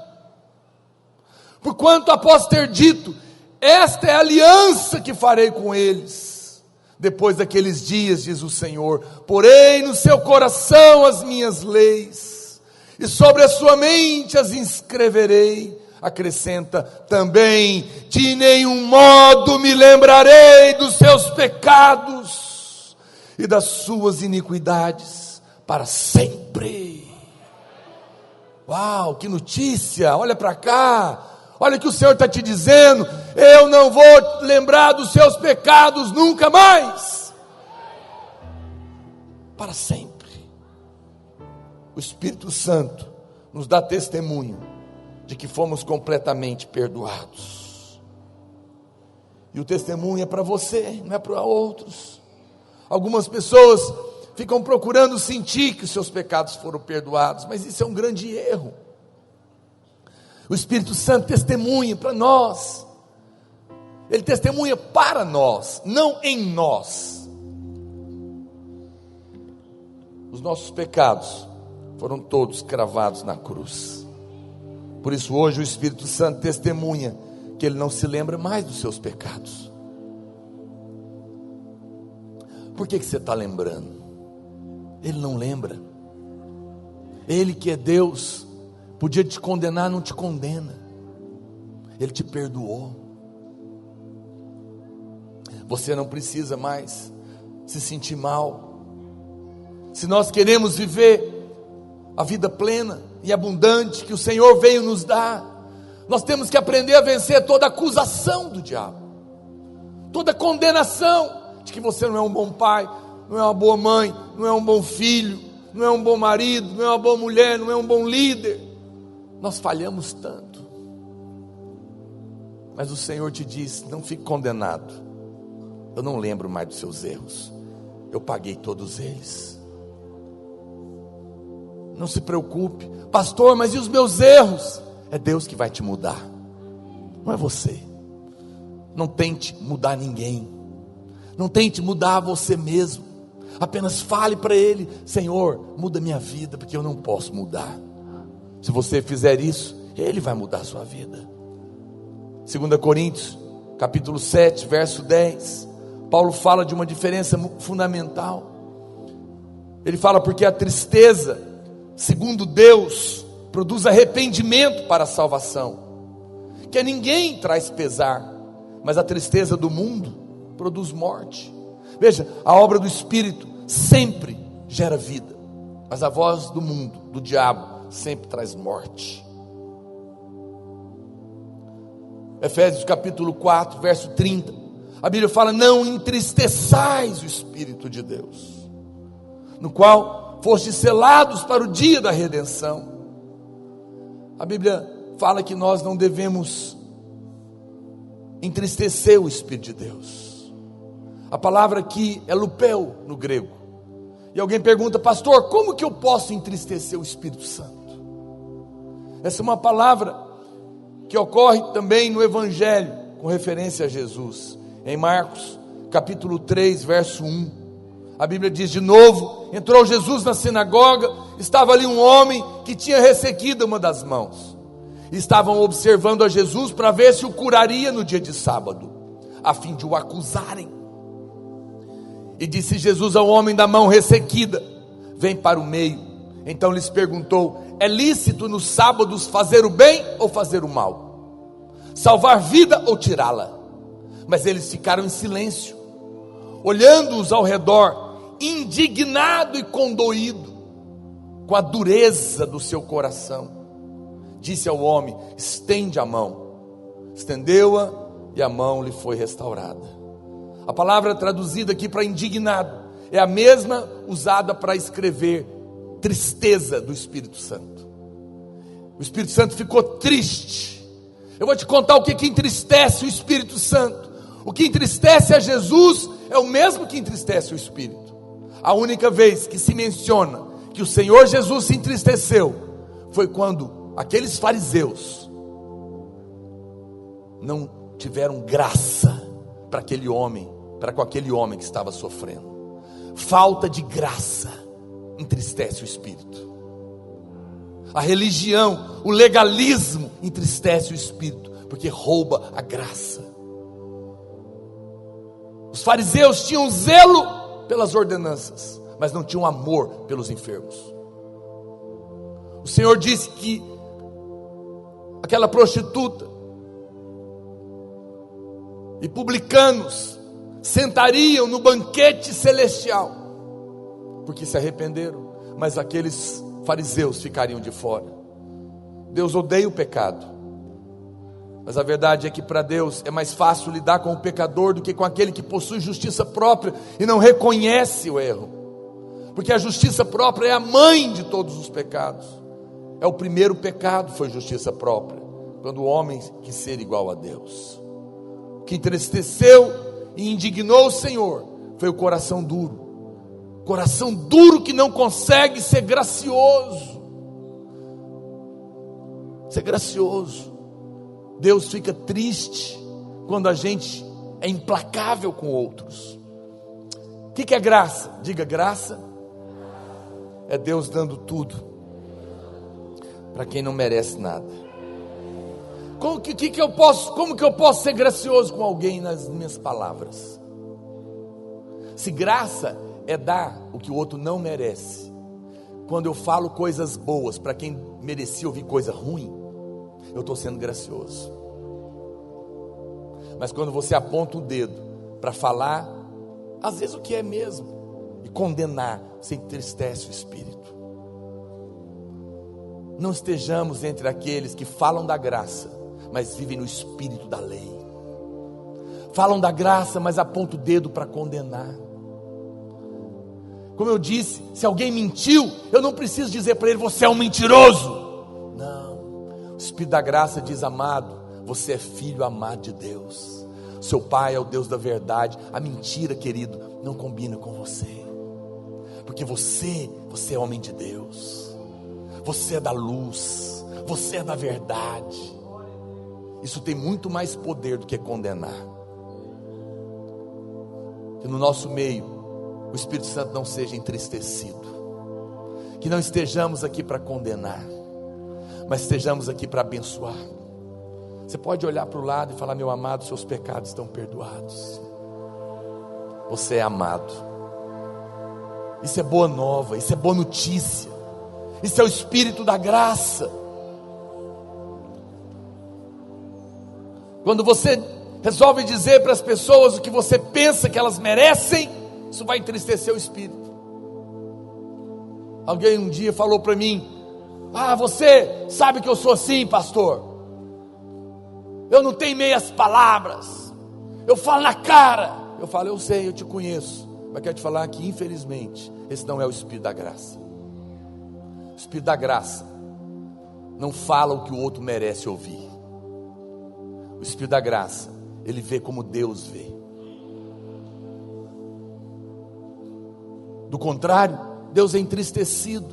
Porquanto após ter dito, esta é a aliança que farei com eles, depois daqueles dias, diz o Senhor, porei no seu coração as minhas leis, e sobre a sua mente as inscreverei. Acrescenta também, de nenhum modo me lembrarei dos seus pecados e das suas iniquidades para sempre. Uau, que notícia! Olha para cá, olha o que o Senhor está te dizendo: eu não vou lembrar dos seus pecados nunca mais, para sempre. O Espírito Santo nos dá testemunho de que fomos completamente perdoados. E o testemunho é para você, não é para outros. Algumas pessoas ficam procurando sentir que os seus pecados foram perdoados, mas isso é um grande erro. O Espírito Santo testemunha para nós. Ele testemunha para nós, não em nós. Os nossos pecados foram todos cravados na cruz. Por isso hoje o Espírito Santo testemunha que ele não se lembra mais dos seus pecados. Por que você está lembrando? Ele não lembra. Ele que é Deus, podia te condenar, não te condena. Ele te perdoou. Você não precisa mais se sentir mal. Se nós queremos viver a vida plena e abundante que o Senhor veio nos dar, nós temos que aprender a vencer toda acusação do diabo, toda condenação de que você não é um bom pai, não é uma boa mãe, não é um bom filho, não é um bom marido, não é uma boa mulher, não é um bom líder. Nós falhamos tanto, mas o Senhor te diz: não fique condenado, eu não lembro mais dos seus erros, eu paguei todos eles. Não se preocupe, pastor, mas e os meus erros? É Deus que vai te mudar, não é você. Não tente mudar ninguém, não tente mudar você mesmo. Apenas fale para Ele: Senhor, muda minha vida, porque eu não posso mudar. Se você fizer isso, Ele vai mudar a sua vida. 2 Coríntios capítulo 7, verso 10, Paulo fala de uma diferença fundamental. Ele fala: porque a tristeza, segundo Deus, produz arrependimento para a salvação, que a ninguém traz pesar, mas a tristeza do mundo produz morte. Veja, a obra do Espírito sempre gera vida, mas a voz do mundo, do diabo, sempre traz morte. Efésios capítulo 4, verso 30, a Bíblia fala: não entristeçais o Espírito de Deus, no qual fostes selados para o dia da redenção. A Bíblia fala que nós não devemos entristecer o Espírito de Deus. A palavra aqui é lupeu no grego. E alguém pergunta: pastor, como que eu posso entristecer o Espírito Santo? Essa é uma palavra que ocorre também no Evangelho, com referência a Jesus. Em Marcos capítulo 3, verso 1, a Bíblia diz: de novo, entrou Jesus na sinagoga, estava ali um homem que tinha ressequida uma das mãos. Estavam observando a Jesus para ver se o curaria no dia de sábado, a fim de o acusarem. E disse Jesus ao homem da mão ressequida: vem para o meio. Então lhes perguntou: é lícito nos sábados fazer o bem ou fazer o mal? Salvar vida ou tirá-la? Mas eles ficaram em silêncio. olhando-os ao redor, indignado e condoído com a dureza do seu coração, disse ao homem: estende a mão. Estendeu-a e a mão lhe foi restaurada. A palavra traduzida aqui para indignado é a mesma usada para escrever tristeza do Espírito Santo. O Espírito Santo ficou triste. Eu vou te contar o que entristece o Espírito Santo. O que entristece a Jesus é o mesmo que entristece o Espírito. A única vez que se menciona que o Senhor Jesus se entristeceu foi quando aqueles fariseus não tiveram graça para aquele homem, para com aquele homem que estava sofrendo. Falta de graça entristece o Espírito. A religião, o legalismo entristece o Espírito, porque rouba a graça. Os fariseus tinham zelo pelas ordenanças, mas não tinham amor pelos enfermos. O Senhor disse que aquela prostituta e publicanos sentariam no banquete celestial, porque se arrependeram, mas aqueles fariseus ficariam de fora. Deus odeia o pecado, mas a verdade é que para Deus é mais fácil lidar com o pecador do que com aquele que possui justiça própria e não reconhece o erro, porque a justiça própria é a mãe de todos os pecados. É o primeiro pecado, foi justiça própria, quando o homem quis ser igual a Deus. O que entristeceu e indignou o Senhor foi o coração duro que não consegue ser gracioso. Ser gracioso. Deus fica triste quando a gente é implacável com outros. O que é graça? Diga: graça é Deus dando tudo para quem não merece nada. Como que eu posso ser gracioso com alguém nas minhas palavras? Se graça é dar o que o outro não merece, quando eu falo coisas boas para quem merecia ouvir coisa ruim, eu estou sendo gracioso. Mas quando você aponta o dedo para falar, às vezes o que é mesmo, e condenar, você entristece o Espírito. Não estejamos entre aqueles que falam da graça, mas vivem no espírito da lei. Falam da graça, mas apontam o dedo para condenar. Como eu disse, se alguém mentiu, eu não preciso dizer para ele: você é um mentiroso. Não, o Espírito da graça diz: amado, você é filho amado de Deus. Seu pai é o Deus da verdade. A mentira, querido, não combina com você, porque você é homem de Deus. Você é da luz, você é da verdade. Isso tem muito mais poder do que condenar. Que no nosso meio o Espírito Santo não seja entristecido, que não estejamos aqui para condenar, mas estejamos aqui para abençoar. Você pode olhar para o lado e falar: meu amado, seus pecados estão perdoados. Você é amado. Isso é boa nova, isso é boa notícia. Isso é o Espírito da graça. Quando você resolve dizer para as pessoas o que você pensa que elas merecem, isso vai entristecer o Espírito. Alguém um dia falou para mim: você sabe que eu sou assim, pastor. Eu não tenho meias palavras, eu falo na cara. Eu falo: eu sei, eu te conheço, mas quero te falar que infelizmente esse não é o Espírito da graça. O Espírito da graça não fala o que o outro merece ouvir. O Espírito da graça, ele vê como Deus vê. Do contrário, Deus é entristecido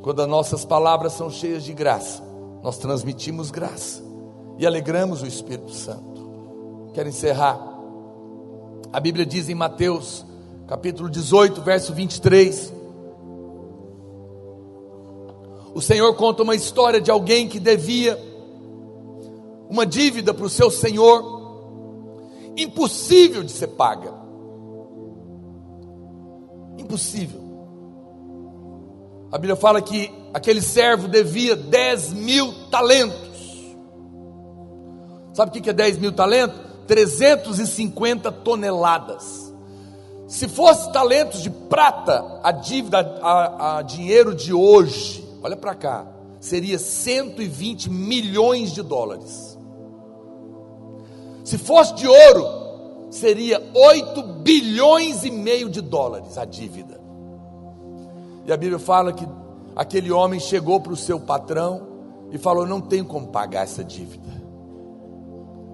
quando as nossas palavras são cheias de graça. Nós transmitimos graça e alegramos o Espírito Santo. Quero encerrar. A Bíblia diz em Mateus capítulo 18, verso 23, o Senhor conta uma história de alguém que devia uma dívida para o seu senhor, impossível de ser paga. Impossível. A Bíblia fala que aquele servo devia 10.000 talentos. Sabe o que é 10.000 talentos? 350 toneladas. Se fosse talentos de prata, a dívida, a dinheiro de hoje, olha para cá, seria 120 milhões de dólares. Se fosse de ouro, seria 8 bilhões e meio de dólares a dívida. E a Bíblia fala que aquele homem chegou para o seu patrão e falou: não tenho como pagar essa dívida,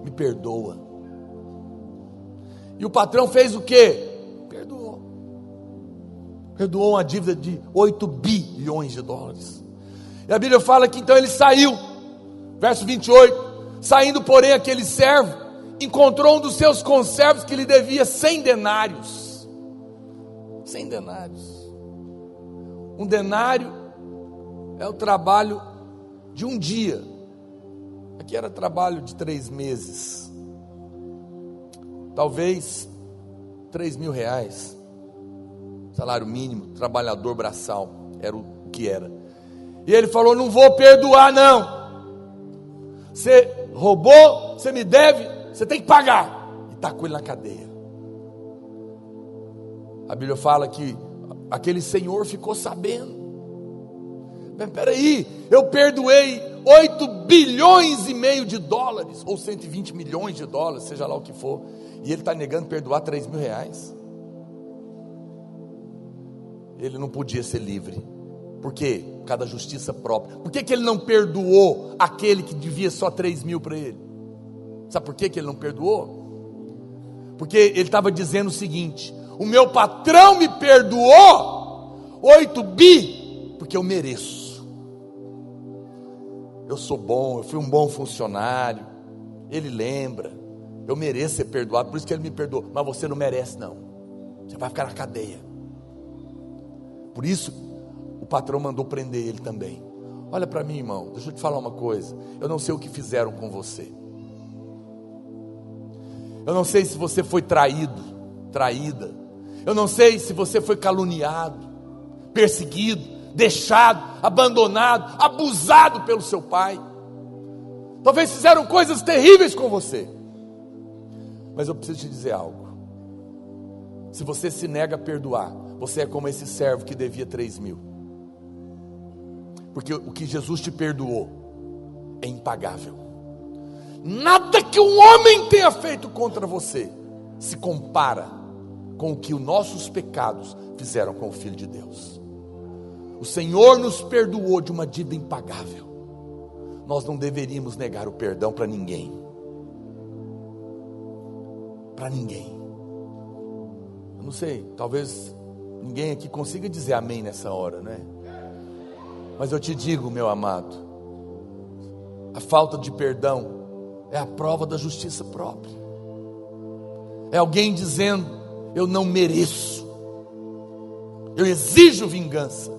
me perdoa. E o patrão fez o quê? Perdoou uma dívida de 8 bilhões de dólares. E a Bíblia fala que então ele saiu, verso 28, saindo porém aquele servo, encontrou um dos seus conservos que lhe devia 100 denários. 100 denários. Um denário é o trabalho de um dia. Aqui era trabalho de 3 meses. Talvez 3 mil reais. Salário mínimo, trabalhador braçal, era o que era. E ele falou: não vou perdoar não. Você roubou, você me deve, você tem que pagar. E tacou ele na cadeia. A Bíblia fala que aquele senhor ficou sabendo. Mas peraí, eu perdoei 8 bilhões e meio de dólares, ou 120 milhões de dólares, seja lá o que for, e ele está negando perdoar 3 mil reais. Ele não podia ser livre. Por quê? Por causa da justiça própria. Por que ele não perdoou aquele que devia só 3 mil para ele? Sabe por que ele não perdoou? Porque ele estava dizendo o seguinte: o meu patrão me perdoou 8 bi, porque eu mereço. Eu sou bom, eu fui um bom funcionário. Ele lembra, eu mereço ser perdoado, por isso que ele me perdoou. Mas você não merece não, você vai ficar na cadeia. Por isso, o patrão mandou prender ele também. Olha para mim, irmão, deixa eu te falar uma coisa. Eu não sei o que fizeram com você. Eu não sei se você foi traído, traída. Eu não sei se você foi caluniado, perseguido, deixado, abandonado, abusado pelo seu pai. Talvez fizeram coisas terríveis com você. Mas eu preciso te dizer algo. Se você se nega a perdoar, você é como esse servo que devia 3 mil. Porque o que Jesus te perdoou é impagável. Nada que um homem tenha feito contra você se compara com o que os nossos pecados fizeram com o Filho de Deus. O Senhor nos perdoou de uma dívida impagável. Nós não deveríamos negar o perdão para ninguém. Para ninguém. Eu não sei, talvez ninguém aqui consiga dizer amém nessa hora, né? Mas eu te digo, meu amado, a falta de perdão é a prova da justiça própria. É alguém dizendo: eu não mereço, eu exijo vingança.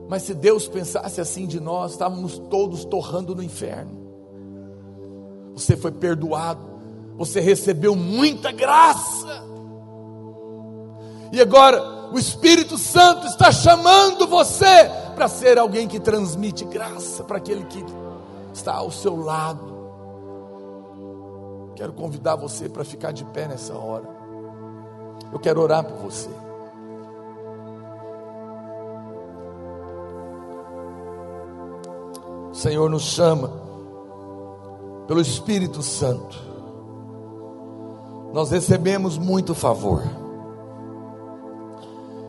Mas se Deus pensasse assim de nós, estávamos todos torrando no inferno. Você foi perdoado, você recebeu muita graça. E agora o Espírito Santo está chamando você para ser alguém que transmite graça para aquele que está ao seu lado. Quero convidar você para ficar de pé nessa hora. Eu quero orar por você. O Senhor nos chama pelo Espírito Santo. Nós recebemos muito favor.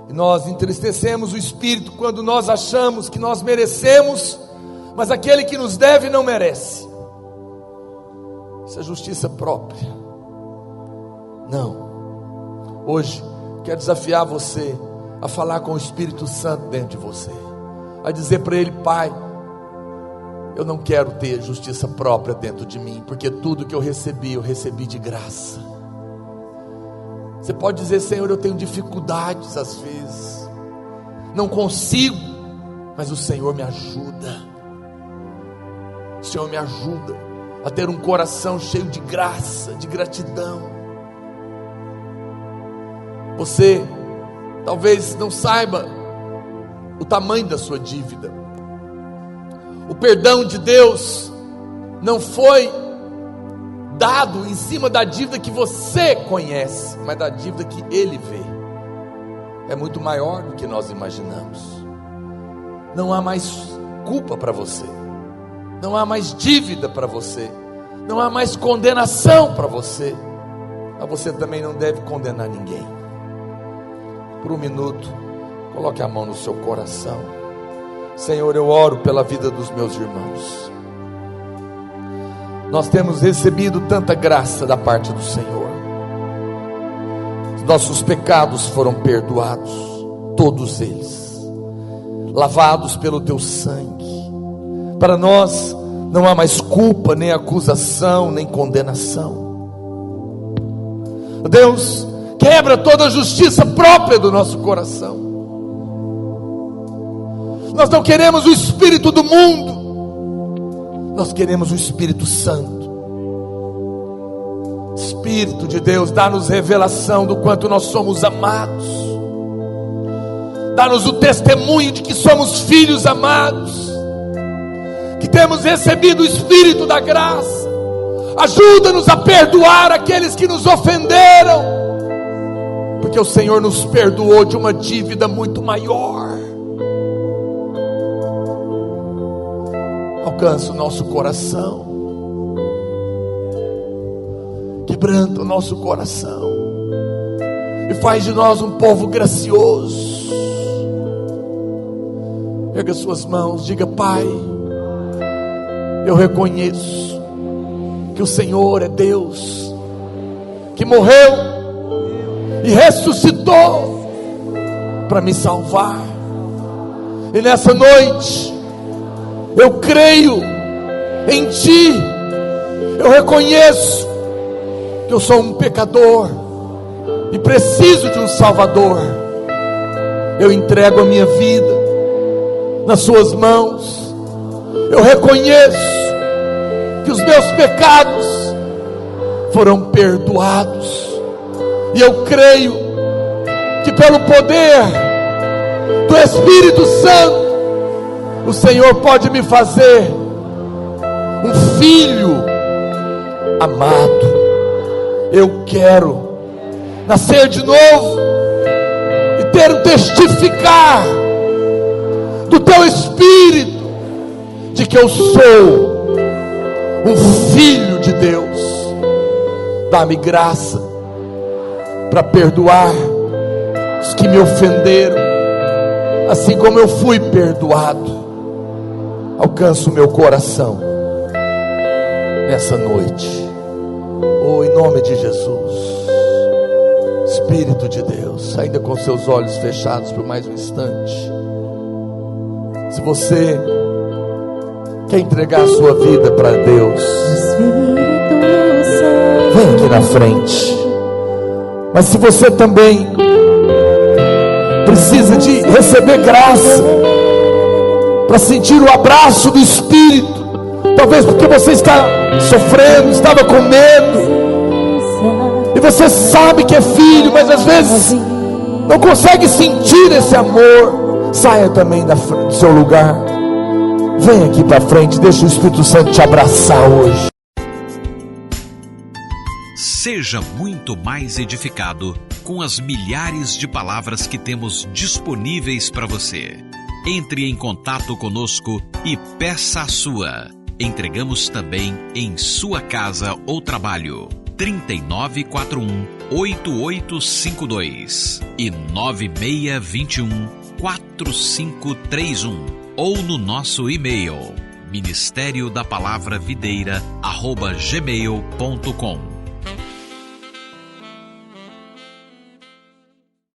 E nós entristecemos o Espírito quando nós achamos que nós merecemos, mas aquele que nos deve não merece. Isso é justiça própria. Não. Hoje quero desafiar você a falar com o Espírito Santo dentro de você, a dizer para ele: Pai, eu não quero ter justiça própria dentro de mim, porque tudo que eu recebi de graça. Você pode dizer: Senhor, eu tenho dificuldades às vezes, não consigo, mas o Senhor me ajuda. O Senhor me ajuda a ter um coração cheio de graça, de gratidão. Você talvez não saiba o tamanho da sua dívida. O perdão de Deus não foi dado em cima da dívida que você conhece, mas da dívida que Ele vê. É muito maior do que nós imaginamos. Não há mais culpa para você, não há mais dívida para você, não há mais condenação para você, mas você também não deve condenar ninguém. Por um minuto, coloque a mão no seu coração. Senhor, eu oro pela vida dos meus irmãos. Nós temos recebido tanta graça da parte do Senhor. Os nossos pecados foram perdoados, todos eles, lavados pelo teu sangue. Para nós não há mais culpa, nem acusação, nem condenação. Deus, quebra toda a justiça própria do nosso coração. Nós não queremos o espírito do mundo, nós queremos o Espírito Santo. Espírito de Deus, dá-nos revelação do quanto nós somos amados, dá-nos o testemunho de que somos filhos amados, que temos recebido o Espírito da graça. Ajuda-nos a perdoar aqueles que nos ofenderam, porque o Senhor nos perdoou de uma dívida muito maior. Alcança o nosso coração, quebranta o nosso coração e faz de nós um povo gracioso. Erga suas mãos, diga: Pai, eu reconheço que o Senhor é Deus, que morreu e ressuscitou para me salvar. E nessa noite eu creio em Ti. Eu reconheço que eu sou um pecador e preciso de um Salvador. Eu entrego a minha vida nas Suas mãos. Eu reconheço que os meus pecados foram perdoados, e eu creio que pelo poder do Espírito Santo o Senhor pode me fazer um filho amado. Eu quero nascer de novo e ter um testificar do Teu Espírito de que eu sou um filho de Deus. Dá-me graça para perdoar os que me ofenderam, assim como eu fui perdoado. Alcança o meu coração nessa noite, oh, em nome de Jesus. Espírito de Deus, ainda com seus olhos fechados por mais um instante, se você quer entregar a sua vida para Deus, vem aqui na frente. Mas se você também precisa de receber graça para sentir o abraço do Espírito, talvez porque você está sofrendo, estava com medo, e você sabe que é filho, mas às vezes não consegue sentir esse amor, saia também do seu lugar, vem aqui para frente, deixa o Espírito Santo te abraçar hoje. Seja muito mais edificado com as milhares de palavras que temos disponíveis para você. Entre em contato conosco e peça a sua. Entregamos também em sua casa ou trabalho. 3941-8852 e 9621-4531 ou no nosso e-mail ministériodapalavravideira@gmail.com.